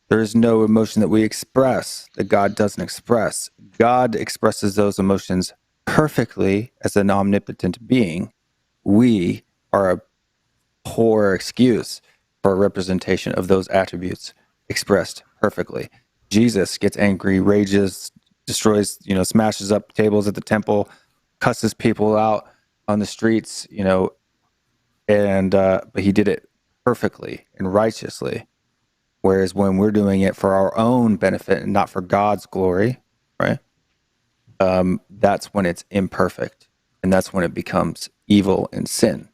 There is no emotion that we express that God doesn't express. God expresses those emotions perfectly as an omnipotent being. We are a poor excuse for a representation of those attributes expressed perfectly. Jesus gets angry, rages, destroys, smashes up tables at the temple, cusses people out on the streets, but He did it perfectly and righteously. Whereas when we're doing it for our own benefit and not for God's glory, right? That's when it's imperfect, and that's when it becomes evil and sin.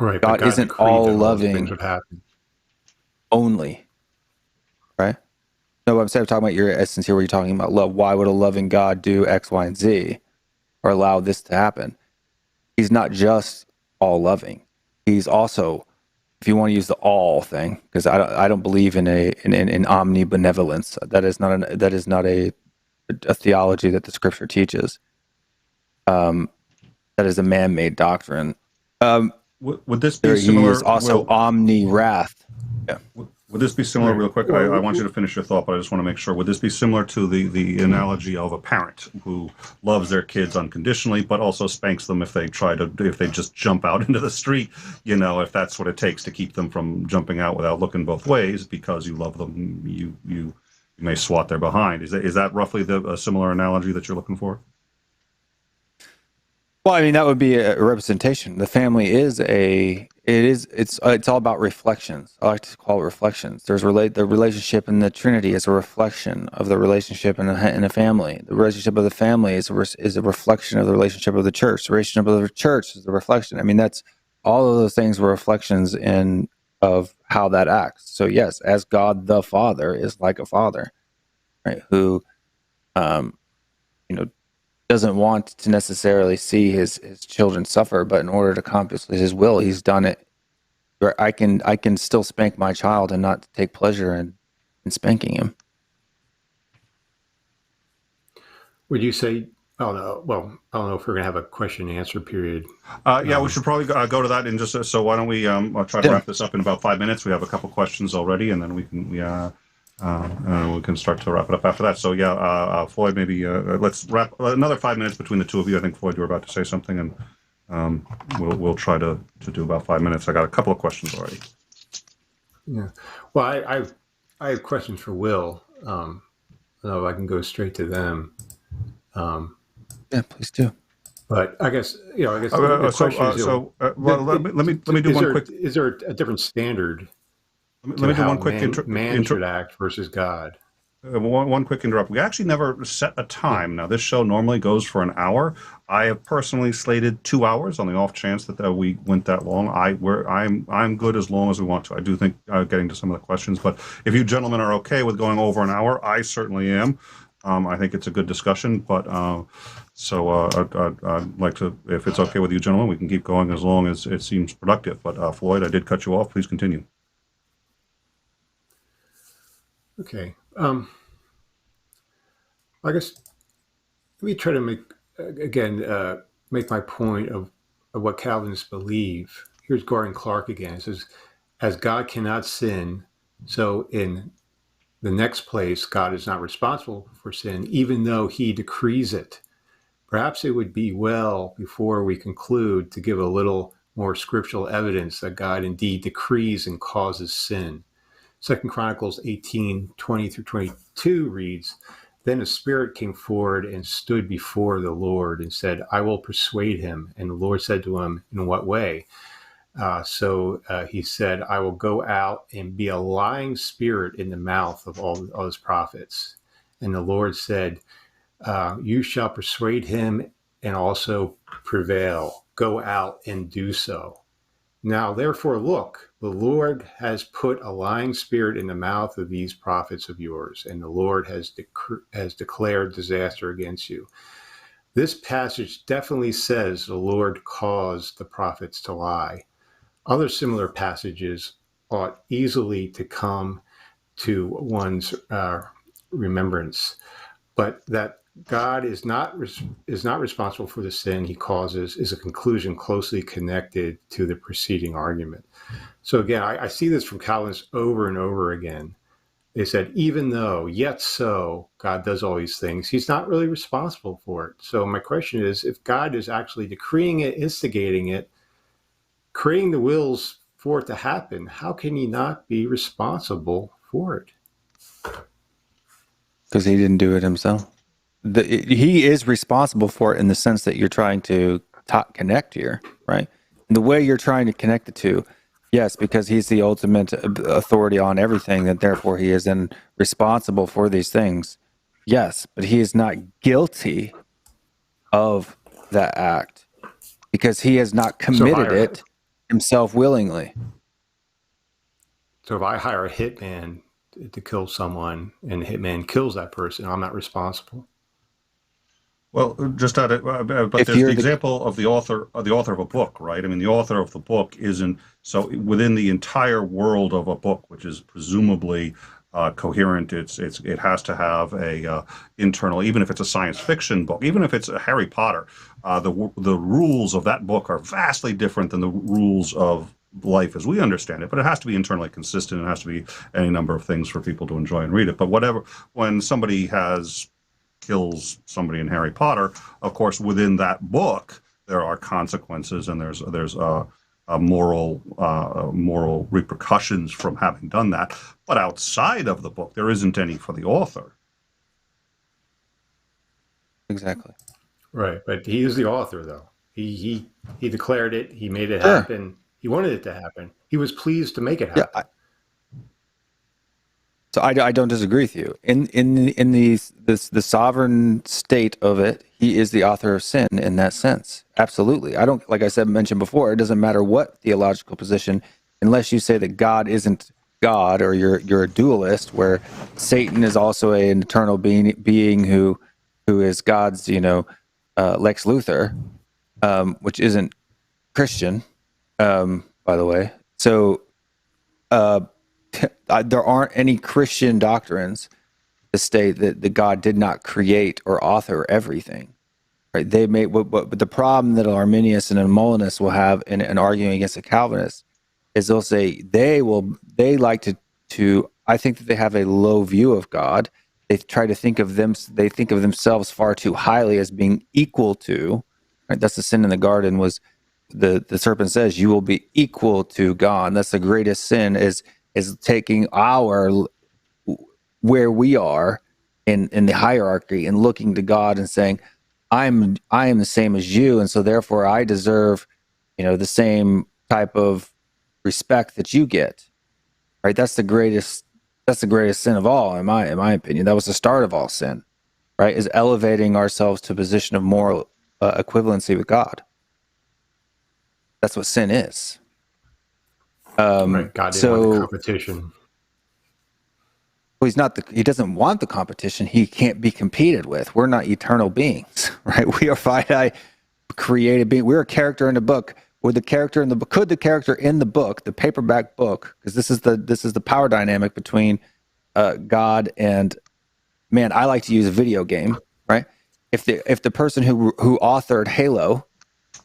Right. God isn't all loving only, right? No, I'm talking about your essence here where you're talking about love. Why would a loving God do X, Y, and Z or allow this to happen? He's not just all loving. He's also, if you want to use the all thing, because I don't believe in omnibenevolence. That is not a theology that the Scripture teaches. That is a man-made doctrine. Would this be similar? He is also omni-wrath. Yeah. Would this be similar, real quick? I want you to finish your thought, but I just want to make sure. Would this be similar to the analogy of a parent who loves their kids unconditionally, but also spanks them if they just jump out into the street? If that's what it takes to keep them from jumping out without looking both ways, because you love them, you may swat their behind. Is that roughly a similar analogy that you're looking for? Well, I mean, that would be a representation. The family it's all about reflections. I like to call it reflections. The relationship in the Trinity is a reflection of the relationship in a family. The relationship of the family is a reflection of the relationship of the church. The relationship of the church is a reflection. I mean, that's all of those things were reflections of how that acts. So yes, as God the Father is like a father, right? Who, doesn't want to necessarily see his children suffer, but in order to accomplish his will, he's done it. Where I can still spank my child and not take pleasure in spanking him. Would you say? Oh no. Well, I don't know if we're gonna have a question and answer period. Yeah, we should probably go to that in just. So why don't we try to wrap this up in about 5 minutes? We have a couple questions already, and then we can start to wrap it up after that. So yeah, Floyd, maybe let's wrap another 5 minutes between the two of you. I think Floyd, you were about to say something, and we'll try to do about 5 minutes. I got a couple of questions already. Yeah. Well, I have questions for Will. I don't know if I can go straight to them. Yeah, please do. But I guess the question is, let me do one quick. Is there a different standard? Let me do one quick man should act versus God. One quick interrupt. We actually never set a time. Now, this show normally goes for an hour. I have personally slated 2 hours on the off chance that we went that long. I'm good as long as we want to. I do think getting to some of the questions, but if you gentlemen are okay with going over an hour, I certainly am. I think it's a good discussion, but I'd like to, if it's okay with you gentlemen, we can keep going as long as it seems productive. But Floyd, I did cut you off. Please continue. Okay. I guess let me try to make my point of what Calvinists believe. Here's Gordon Clark again. It says, as God cannot sin, so in the next place, God is not responsible for sin, even though he decrees it. Perhaps it would be well, before we conclude, to give a little more scriptural evidence that God indeed decrees and causes sin. 2 Chronicles 18:20-22 reads, then a spirit came forward and stood before the Lord and said, I will persuade him. And the Lord said to him, in what way? So he said, I will go out and be a lying spirit in the mouth of all his prophets. And the Lord said, you shall persuade him and also prevail. Go out and do so. Now, therefore, look, the Lord has put a lying spirit in the mouth of these prophets of yours, and the Lord has declared disaster against you. This passage definitely says the Lord caused the prophets to lie. Other similar passages ought easily to come to one's remembrance, but that God is not responsible for the sin he causes is a conclusion closely connected to the preceding argument. So again, I see this from Calvinists over and over again. They said, even though, yet so, God does all these things, he's not really responsible for it. So my question is, if God is actually decreeing it, instigating it, creating the wills for it to happen, how can he not be responsible for it? Because he didn't do it himself. He is responsible for it in the sense that you're trying to connect here, right? And the way you're trying to connect the two, yes, because he's the ultimate authority on everything, and therefore he is then responsible for these things. Yes, but he is not guilty of that act because he has not committed it himself willingly. So if I hire a hitman to kill someone and the hitman kills that person, I'm not responsible. Well, just at it, but there's the example of the author of a book, right? I mean, the author of the book isn't so within the entire world of a book, which is presumably coherent. It has to have a internal, even if it's a science fiction book, even if it's a Harry Potter, the rules of that book are vastly different than the rules of life as we understand it, but it has to be internally consistent. It has to be any number of things for people to enjoy and read it. But when somebody kills somebody in Harry Potter, of course, within that book, there are consequences and there's moral repercussions from having done that. But outside of the book, there isn't any for the author. Exactly. Right, but he is the author, though. He declared it. He made it Sure. happen. He wanted it to happen. He was pleased to make it happen. Yeah. So I don't disagree with you. In the sovereign state of it, he is the author of sin in that sense. Absolutely. I don't, like I mentioned before, it doesn't matter what theological position, unless you say that God isn't God, or you're a dualist, where Satan is also an eternal being who is God's, Lex Luthor, which isn't Christian, by the way. So there aren't any Christian doctrines to state that God did not create or author everything. Right? They may, but the problem that Arminius and a Molinist will have in arguing against a Calvinist is they'll say they like to. I think that they have a low view of God. They try to think of themselves far too highly as being equal to. Right? That's the sin in the garden. Was the serpent says you will be equal to God. And that's the greatest sin is taking where we are in the hierarchy and looking to God and saying, I am the same as you, and so therefore I deserve, the same type of respect that you get. Right? That's the greatest sin of all, in my opinion. That was the start of all sin. Right? Is elevating ourselves to a position of moral equivalency with God. That's what sin is. Right. God didn't want the competition. Well, he doesn't want the competition. He can't be competed with. We're not eternal beings, right? We are finite created beings. We're a character in the book. Could the character in the book, the paperback book, because this is the power dynamic between God and man. I like to use a video game, right? If the person who authored Halo,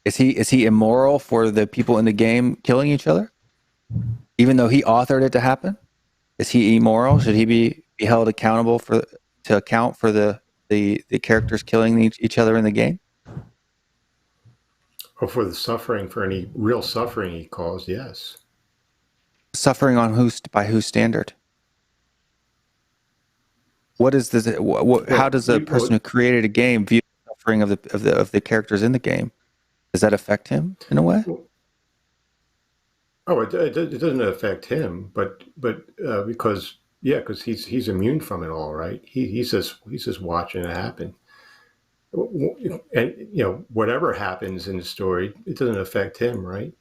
is he immoral for the people in the game killing each other, even though he authored it to happen? Is he immoral? Should he be held accountable to account for the characters killing each other in the game? Or for the suffering, for any real suffering he caused, yes. Suffering by whose standard? What is this? How does a person who created a game view the suffering of the characters in the game? Does that affect him in a way? Oh, it doesn't affect him, but because he's immune from it all, right? He's just watching it happen, and whatever happens in the story, it doesn't affect him, right?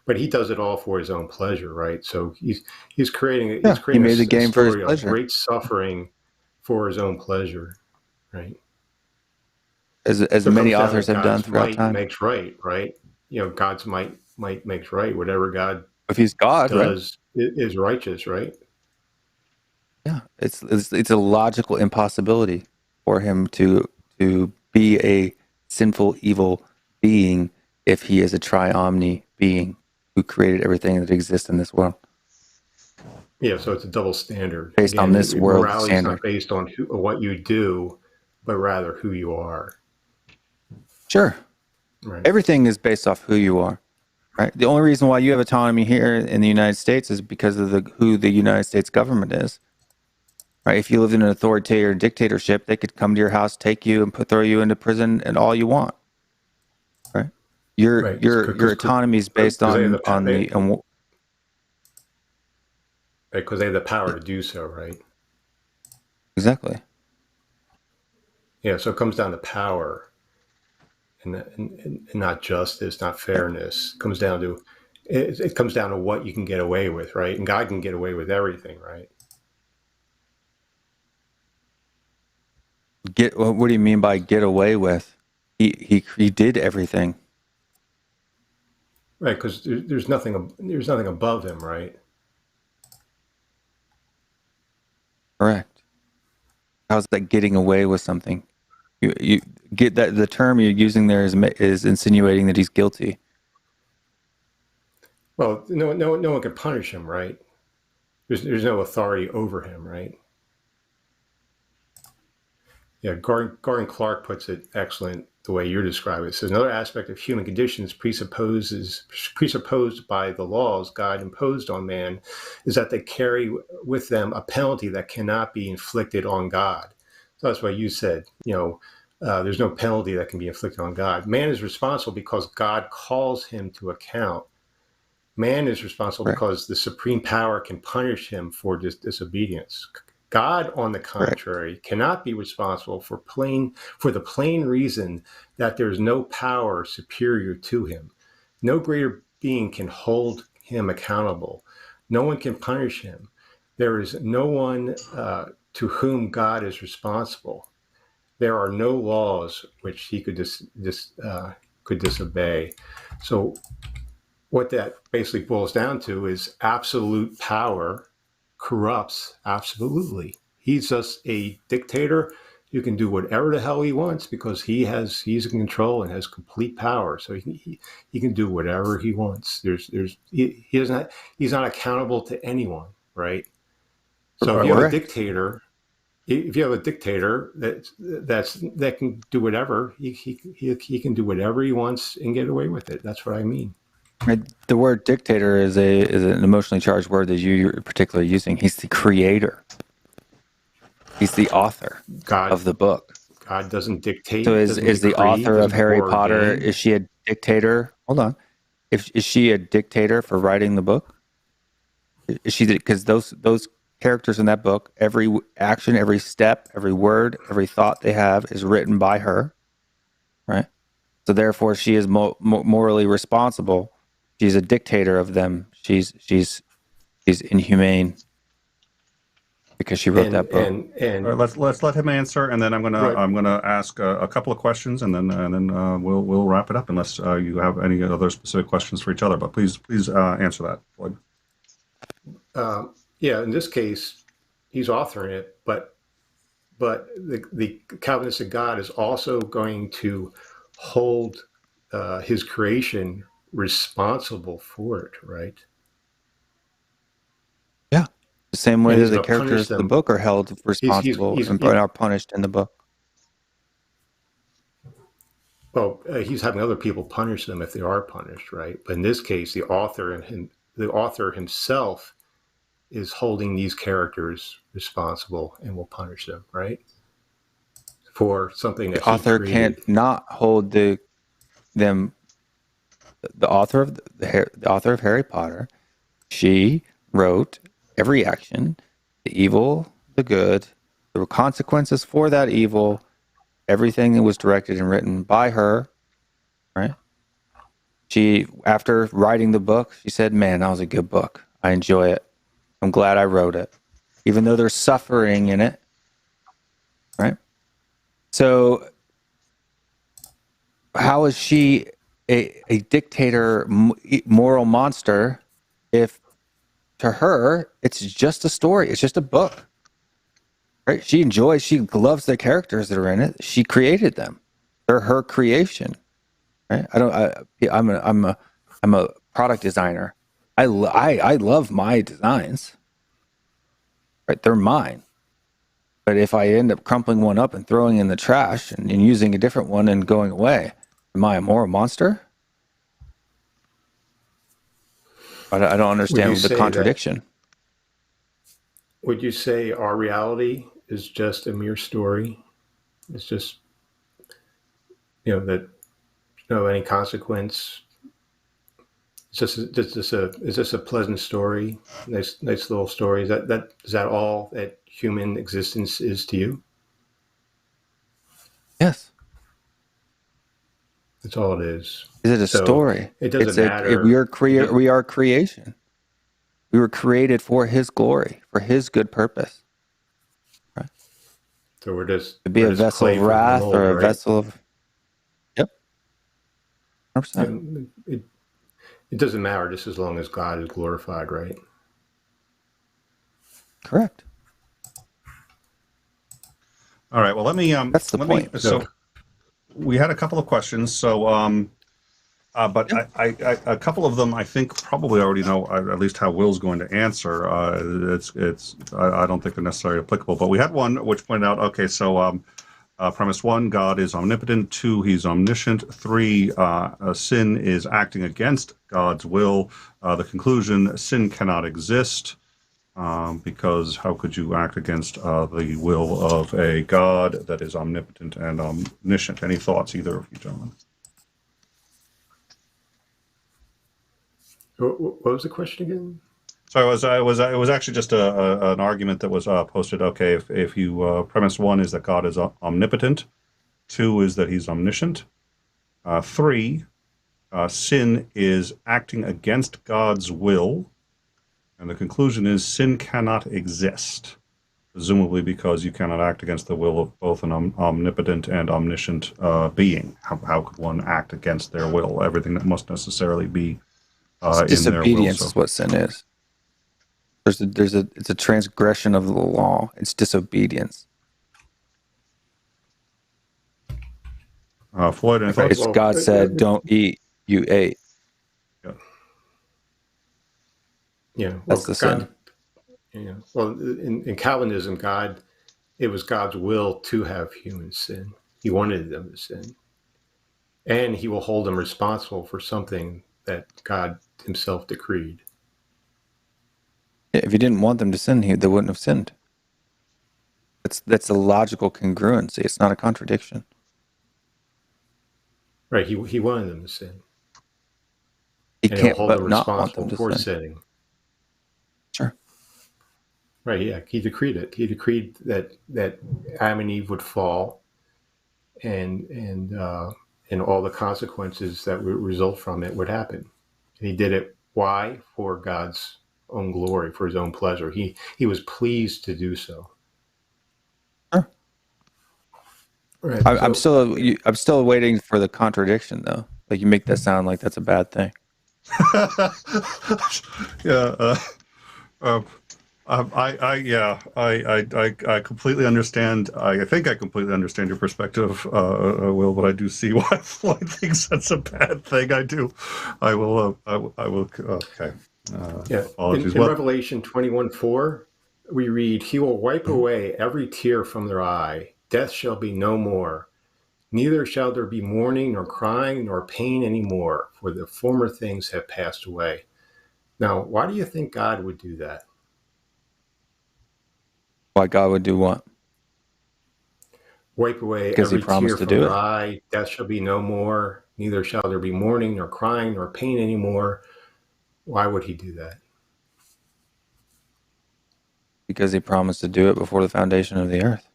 But he does it all for his own pleasure, right? So he's creating he made the game for his pleasure. Of great suffering for his own pleasure, right? As many authors have done throughout time. Makes right? God's might makes right. Whatever God, if he's God, does, right, is righteous, right? Yeah, it's a logical impossibility for him to be a sinful, evil being if he is a triomni being who created everything that exists in this world. Yeah, so it's a double standard based on this world morality standard. Is not based on what you do, but rather who you are. Sure, right. Everything is based off who you are. Right. The only reason why you have autonomy here in the United States is because of who the United States government is. Right. If you lived in an authoritarian dictatorship, they could come to your house, take you, and throw you into prison, and all you want. Right. Your autonomy is based on because they have the power to do so. Right. Exactly. Yeah. So it comes down to power. And not justice, not fairness. It comes down to what you can get away with, right? And God can get away with everything, right? What do you mean by get away with? He did everything, right? Because there's nothing above him, right? Correct. How's that getting away with something? You get that the term you're using there is insinuating that he's guilty. Well, no one can punish him, right? There's no authority over him, right? Yeah, Gordon Clark puts it excellent the way you're describing it. It says another aspect of human conditions presupposed by the laws God imposed on man is that they carry with them a penalty that cannot be inflicted on God. So that's why you said, there's no penalty that can be inflicted on God. Man is responsible because God calls him to account. Man is responsible Correct. because the supreme power can punish him for disobedience. God, on the contrary, cannot be responsible for the plain reason that there is no power superior to him. No greater being can hold him accountable. No one can punish him. There is no one to whom God is responsible. There are no laws which he could disobey. So what that basically boils down to is absolute power corrupts absolutely. He's just a dictator who can do whatever the hell he wants because he's in control and has complete power. So he can do whatever he wants. He's not accountable to anyone, right? So if you have a dictator, that can do whatever, he can do whatever he wants and get away with it. That's what I mean. Right. The word dictator is an emotionally charged word that you're particularly using. He's the creator. He's the author of the book. God doesn't dictate. So is the author of Harry Potter, is she a dictator? Hold on. Is she a dictator for writing the book? Is she, because those characters in that book, every action, every step, every word, every thought they have is written by her, right? So therefore, she is morally responsible. She's a dictator of them. She's inhumane because she wrote that book. And let's let him answer, and then I'm gonna ask a couple of questions, and then we'll wrap it up unless you have any other specific questions for each other. But please answer that, Floyd. In this case, he's authoring it, but the Calvinistic God is also going to hold his creation responsible for it, right? Yeah, the same way that the characters of the book are held responsible and are punished in the book. Well, he's having other people punish them if they are punished, right? But in this case, the author himself is holding these characters responsible and will punish them, right? For something that the author can't not hold them. The author of Harry Potter, she wrote every action, the evil, the good, there were consequences for that evil. Everything that was directed and written by her, right? She, after writing the book, she said, "Man, that was a good book. I enjoy it. I'm glad I wrote it, even though there's suffering in it." Right? So, how is she a dictator, moral monster, if to her it's just a story, it's just a book, right? She loves the characters that are in it. She created them; they're her creation, right? I'm a product designer. I love my designs, right? They're mine. But if I end up crumpling one up and throwing it in the trash and using a different one and going away, am I a moral monster? I don't understand the contradiction. Would you say our reality is just a mere story? It's just, that no any consequence. Is this a pleasant story? Nice little story. Is that all that human existence is to you? Yes. That's all it is. Is it a story? It doesn't matter. We are creation. We were created for His glory, for His good purpose. Right? So we're just to be a vessel of wrath or a vessel of. Yep. 100%. It doesn't matter just as long as God is glorified, right? Correct. All right. Well, let me. That's the point. So we had a couple of questions. So But a couple of them, I think, probably already know at least how Will's going to answer. I don't think they're necessarily applicable. But we had one which pointed out, okay, so premise 1, God is omnipotent. 2, he's omniscient. 3, sin is acting against God's will. The conclusion, sin cannot exist. Because how could you act against the will of a God that is omnipotent and omniscient? Any thoughts, either of you gentlemen? What was the question again? So it was actually just an argument that was posted. Okay, if you premise 1 is that God is omnipotent, 2 is that he's omniscient, 3, sin is acting against God's will, and the conclusion is sin cannot exist, presumably because you cannot act against the will of both an omnipotent and omniscient being. How could one act against their will? Everything that must necessarily be disobedience is what sin is. It's a transgression of the law. It's disobedience. Floyd, any thoughts? If God said, "Don't eat," you ate. Yeah, That's the sin. Yeah. Well, in Calvinism, it was God's will to have humans sin. He wanted them to sin, and He will hold them responsible for something that God Himself decreed. If He didn't want them to sin, they wouldn't have sinned. That's a logical congruency. It's not a contradiction. Right? He wanted them to sin. He and can't hold but them not want responsible them to for sin. sinning. Sure. Right? Yeah. He decreed it. He decreed that Adam and Eve would fall, and all the consequences that would result from it would happen. And He did it. Why? For God's own glory, for His own pleasure. He was pleased to do so. Sure. Right. I'm still waiting for the contradiction, though. Like, you make that sound like that's a bad thing. Yeah. I completely understand. I think I completely understand your perspective, Will, but I do see why Floyd thinks that's a bad thing. I do. I will. Okay. Apologies. In Revelation 21:4, we read, "He will wipe away every tear from their eye. Death shall be no more. Neither shall there be mourning, nor crying, nor pain anymore, for the former things have passed away." Now, why do you think God would do that? Why God would do what? Wipe away Because He every promised tear to from do their it. eye. Death shall be no more. Neither shall there be mourning, nor crying, nor pain anymore. Why would He do that? Because He promised to do it before the foundation of the earth.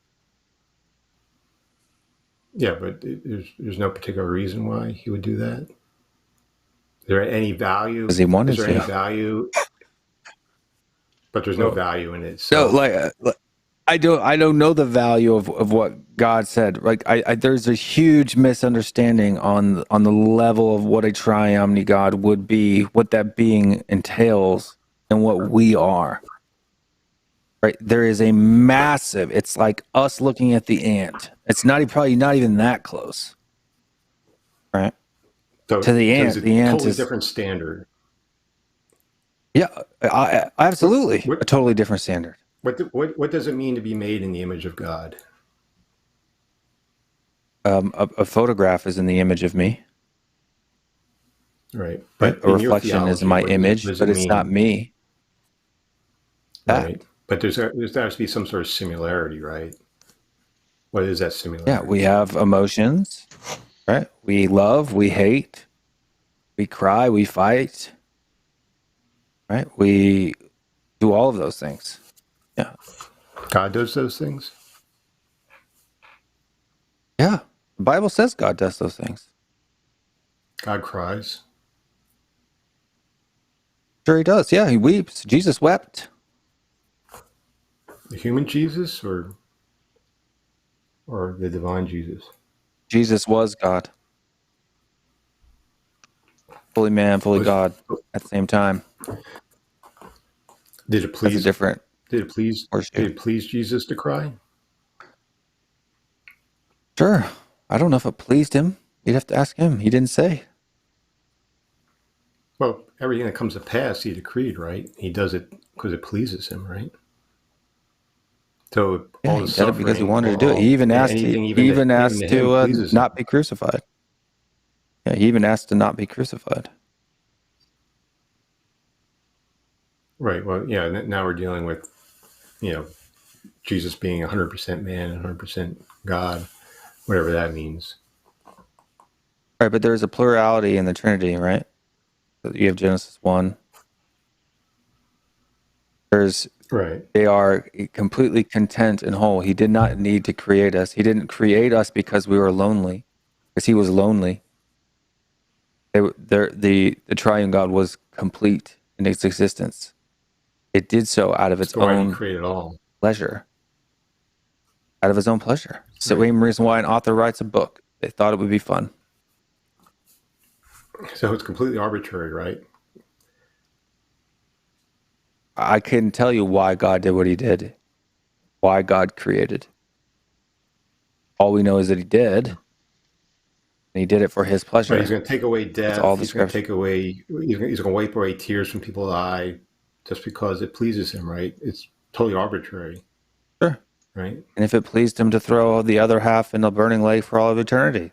Yeah, but there's no particular reason why He would do that. Is there any value? Because He wanted Is there any to. value? But there's no value in it. So. No, I don't know the value of what God said. Like, there's a huge misunderstanding on the level of what a triomni God would be, what that being entails, and what we are. Right? There is a massive. It's like us looking at the ant. It's probably not even that close. Right? So to the ant, the ant totally is different standard. Yeah, absolutely, What a totally different standard. What does it mean to be made in the image of God? A photograph is in the image of me. Right. But a reflection is my image, but it's not me. Right. But there has to be some sort of similarity, right? What is that similarity? Yeah, we have emotions, right? We love, we hate, we cry, we fight, right? We do all of those things. Yeah. God does those things? Yeah. The Bible says God does those things. God cries? Sure he does. Yeah, He weeps. Jesus wept. The human Jesus or the divine Jesus? Jesus was God. Fully man, fully God at the same time. Did it please? That's a different. Did it please Jesus to cry? Sure. I don't know if it pleased Him. You'd have to ask Him. He didn't say. Well, everything that comes to pass, he decreed, right? He does it because it pleases him, right? So Yeah, all he the did it because he suffering, wanted to do it. He even asked. anything, He even even asked to him, to pleases him. not be crucified. Yeah, he even asked to not be crucified. Right. Well, yeah. Now we're dealing with, you know, Jesus being 100% man and 100% God, whatever that means. Right, but there's a plurality in the Trinity, right? You have Genesis 1. Right. They are completely content and whole. He did not need to create us. He didn't create us because we were lonely, because he was lonely. The triune God was complete in its existence. It did so out of its So why did he own create it all? pleasure. Out of his own pleasure. So Right. same reason why an author writes a book. They thought it would be fun. So it's completely arbitrary, right? I couldn't tell you why God did what he did, why God created. All we know is that he did, and he did it for his pleasure. Right. He's going to take away That's death. all the He's going to scripture. take away. He's going to wipe away tears from people's eye, just because it pleases him. Right. It's totally arbitrary. Sure. Right. And if it pleased him to throw the other half in a burning lake for all of eternity,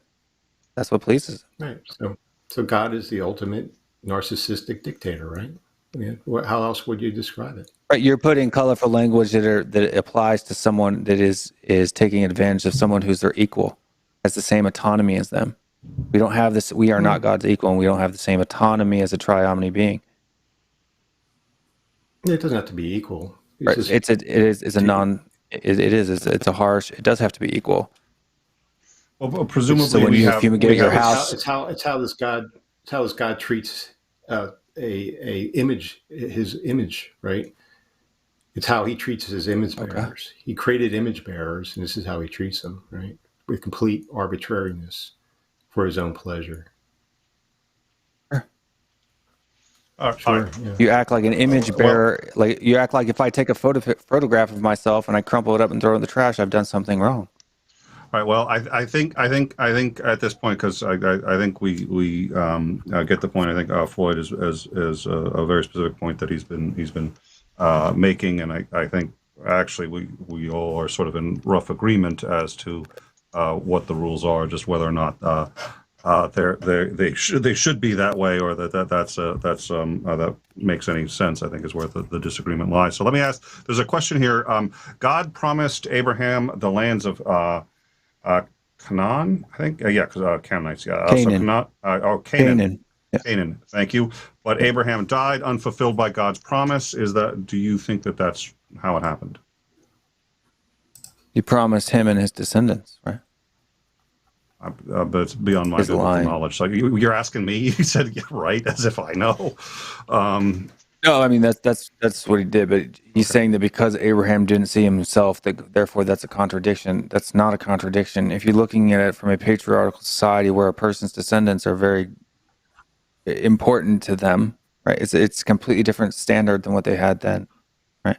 that's what pleases him. Right. So God is the ultimate narcissistic dictator, right? I mean, how else would you describe it? Right, you're putting colorful language that applies to someone that is taking advantage of someone who's their equal, has the same autonomy as them. We don't have this. We are not God's equal, and we don't have the same autonomy as a triomni being. It doesn't have to be equal. Right? It's a non. It is. It's a harsh. It does have to be equal. Well, presumably So when we you have fumigate we your have- house, It's how this God treats a image, his image, right? It's how he treats his image bearers. He created image bearers, and this is how he treats them, right? With complete arbitrariness for his own pleasure. Sure. Yeah. you act like an image bearer. Like you act like if I take a photograph of myself and I crumple it up and throw it in the trash, I've done something wrong. All right. Well, I think at this point, because I think we get the point. I think Floyd is a very specific point that he's been making, and I think actually we all are sort of in rough agreement as to what the rules are, just whether or not they should be that way, or that makes any sense. I think is where the disagreement lies. So let me ask. There's a question here. God promised Abraham the lands of Canaan, I think. Because Canaanites. Yeah. Canaan. Canaan. Canaan. Yeah. Canaan. Thank you. But Abraham died unfulfilled by God's promise. Do you think that's how it happened? He promised him and his descendants, right? But it's beyond my His biblical line. knowledge. So you're asking me. You said, yeah, right, as if I know. No, I mean that's what he did, but he's saying that because Abraham didn't see himself, that therefore that's a contradiction. That's not a contradiction. If you're looking at it from a patriarchal society where a person's descendants are very important to them, right? It's a completely different standard than what they had then, right?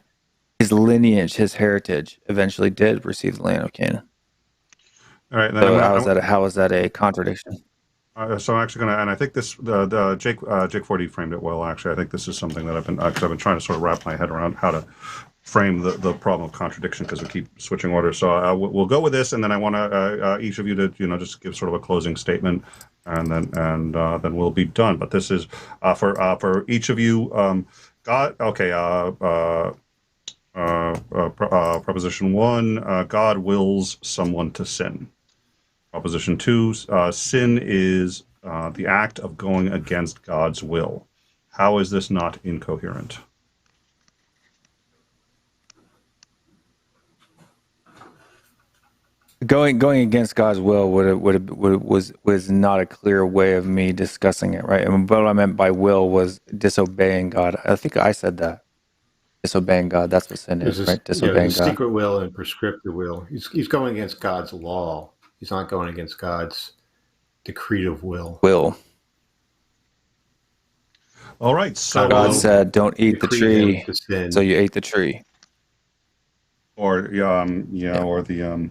His lineage, his heritage, eventually did receive the land of Canaan. All right. Then So how is that a contradiction? So I'm actually going to, and I think this, Jake 4D framed it well. Actually, I think this is something that I've been trying to sort of wrap my head around how to frame the problem of contradiction, because we keep switching orders. So we'll go with this, and then I want each of you to just give sort of a closing statement, and then we'll be done. But this is for each of you. God, okay. Proposition 1: God wills someone to sin. Proposition 2: sin is the act of going against God's will. How is this not incoherent? Going against God's will was not a clear way of me discussing it, right? And what I meant by will was disobeying God. I think I said that. Disobeying God, that's what sin is, right? Disobeying God. Secret will and prescriptive will. He's going against God's law. He's not going against God's decretive will. All right. So God said, "Don't eat the tree," so you ate the tree. Or or the.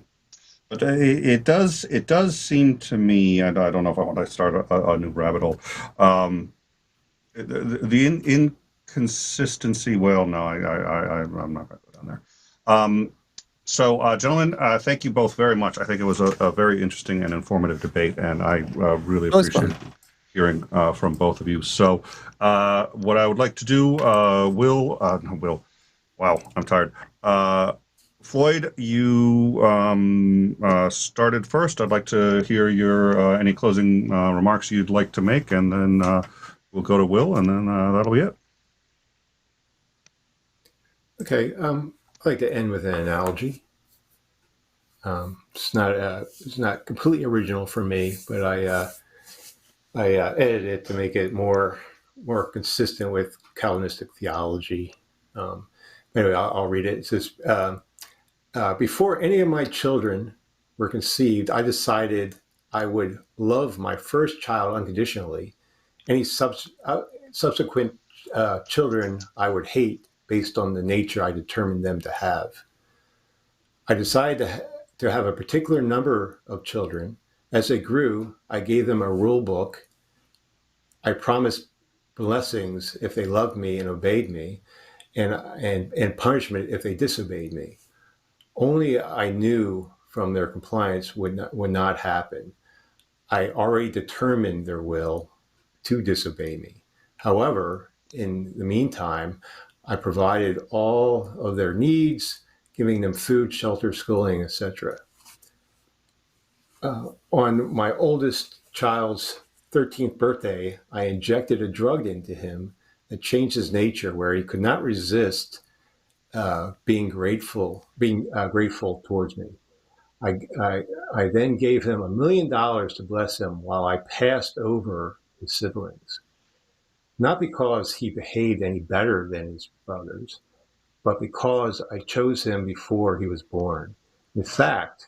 But it does seem to me, and I don't know if I want to start a new rabbit hole. the inconsistency. Well, no, I'm not going to go down there. Gentlemen, thank you both very much. I think it was a very interesting and informative debate, and I really appreciate hearing from both of you. So, what I would like to do, Will, wow, I'm tired. Floyd, you started first. I'd like to hear your any closing remarks you'd like to make, and then we'll go to Will, and then that'll be it. Okay, I'd like to end with an analogy. It's not completely original for me, but I edited it to make it more consistent with Calvinistic theology. Anyway, I'll read it. It says, before any of my children were conceived, I decided I would love my first child unconditionally. Any subsequent children I would hate based on the nature I determined them to have. I decided to have a particular number of children. As they grew, I gave them a rule book. I promised blessings if they loved me and obeyed me, and punishment if they disobeyed me. Only I knew from their compliance would not happen. I already determined their will to disobey me. However, in the meantime, I provided all of their needs, giving them food, shelter, schooling, etc. On my oldest child's 13th birthday, I injected a drug into him that changed his nature, where he could not resist being grateful towards me. I then gave him $1 million to bless him while I passed over his siblings. Not because he behaved any better than his brothers, but because I chose him before he was born. In fact,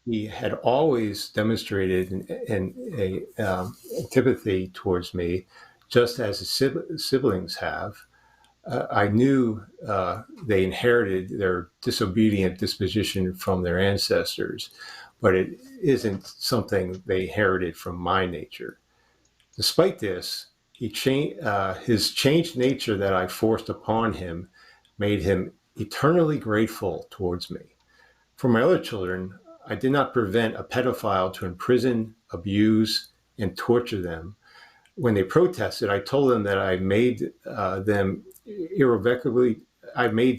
he had always demonstrated an antipathy towards me, just as his siblings have. I knew they inherited their disobedient disposition from their ancestors, but it isn't something they inherited from my nature. Despite this, his changed nature that I forced upon him made him eternally grateful towards me. For my other children, I did not prevent a pedophile to imprison, abuse, and torture them. When they protested, I told them that I made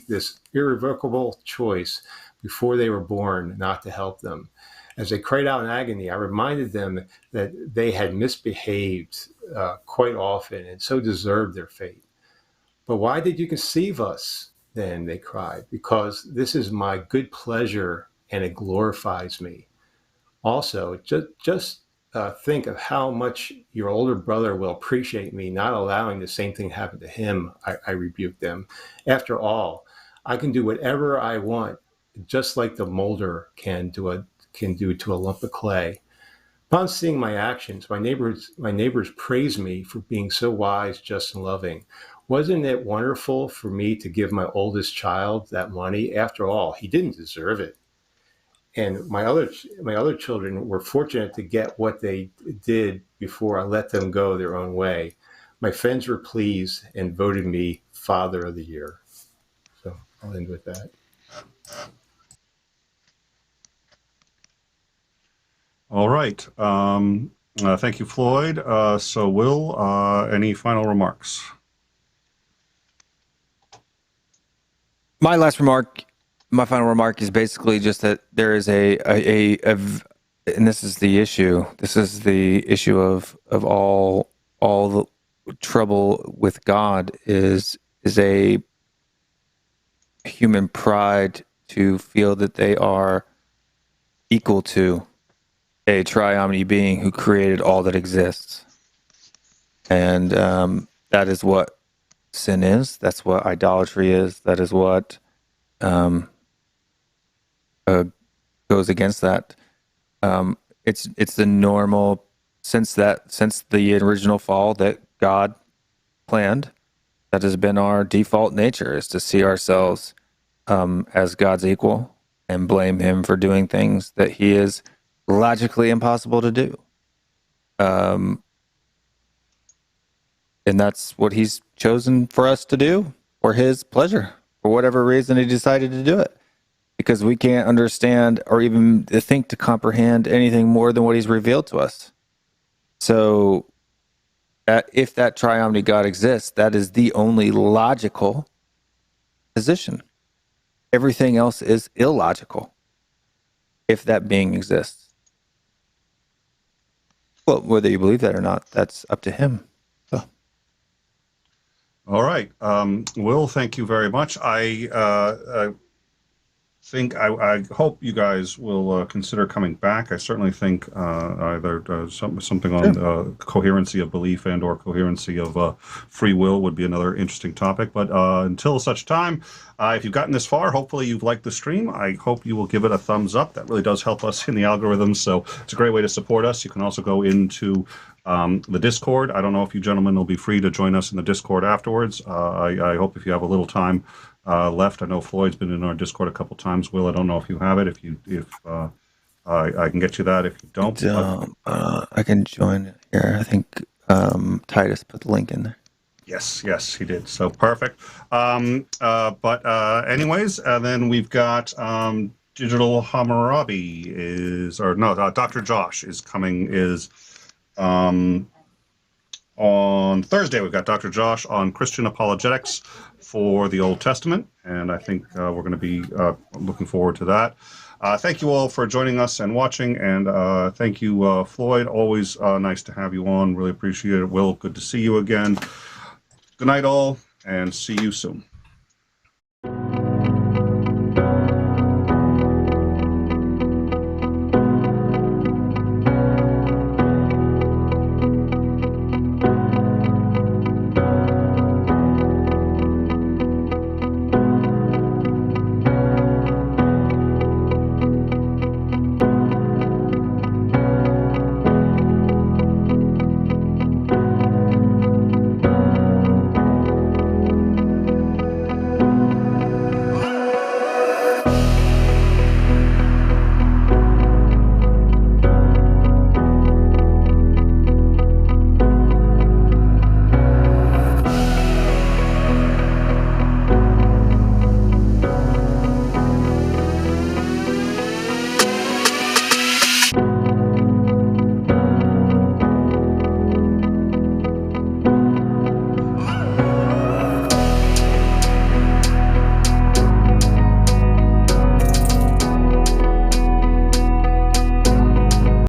this irrevocable choice before they were born not to help them. As they cried out in agony, I reminded them that they had misbehaved quite often and so deserved their fate. But why did you conceive us then, they cried? Because this is my good pleasure and it glorifies me. Also, just think of how much your older brother will appreciate me not allowing the same thing happen to him, I rebuked them. After all, I can do whatever I want, just like the molder can do to a lump of clay. Upon seeing my actions, my neighbors praised me for being so wise, just, and loving. Wasn't it wonderful for me to give my oldest child that money? After all, he didn't deserve it. And my other children were fortunate to get what they did before I let them go their own way. My friends were pleased and voted me Father of the Year. So I'll end with that. All right. Thank you, Floyd. So, Will, any final remarks? My final remark is basically just that there is and this is the issue. This is the issue of all the trouble with God is a human pride to feel that they are equal to a triomni being who created all that exists. And that is what sin is. That's what idolatry is. That is what goes against that. It's the normal, since the original fall that God planned, that has been our default nature, is to see ourselves as God's equal and blame him for doing things that he is logically impossible to do. And that's what he's chosen for us to do, for his pleasure, for whatever reason he decided to do it. Because we can't understand or even think to comprehend anything more than what he's revealed to us. So if that triomni God exists, that is the only logical position. Everything else is illogical if that being exists. Well, whether you believe that or not, that's up to him. So. All right. Will, thank you very much. I hope you guys will consider coming back. I certainly think either something on coherency of belief and or coherency of free will would be another interesting topic. But until such time, if you've gotten this far, hopefully you've liked the stream. I hope you will give it a thumbs up. That really does help us in the algorithms. So it's a great way to support us. You can also go into the Discord. I don't know if you gentlemen will be free to join us in the Discord afterwards. I hope if you have a little time left. I know Floyd's been in our Discord a couple times. Will, I don't know if you have it. If I can get you that. If you don't, I can join it here. I think Titus put the link in there. Yes, he did. So perfect. But anyways, then we've got Digital Hammurabi Dr. Josh is coming. On Thursday, we've got Dr. Josh on Christian apologetics for the Old Testament, and I think we're going to be looking forward to that. Thank you all for joining us and watching, and thank you, Floyd. Always nice to have you on. Really appreciate it. Will, good to see you again. Good night, all, and see you soon.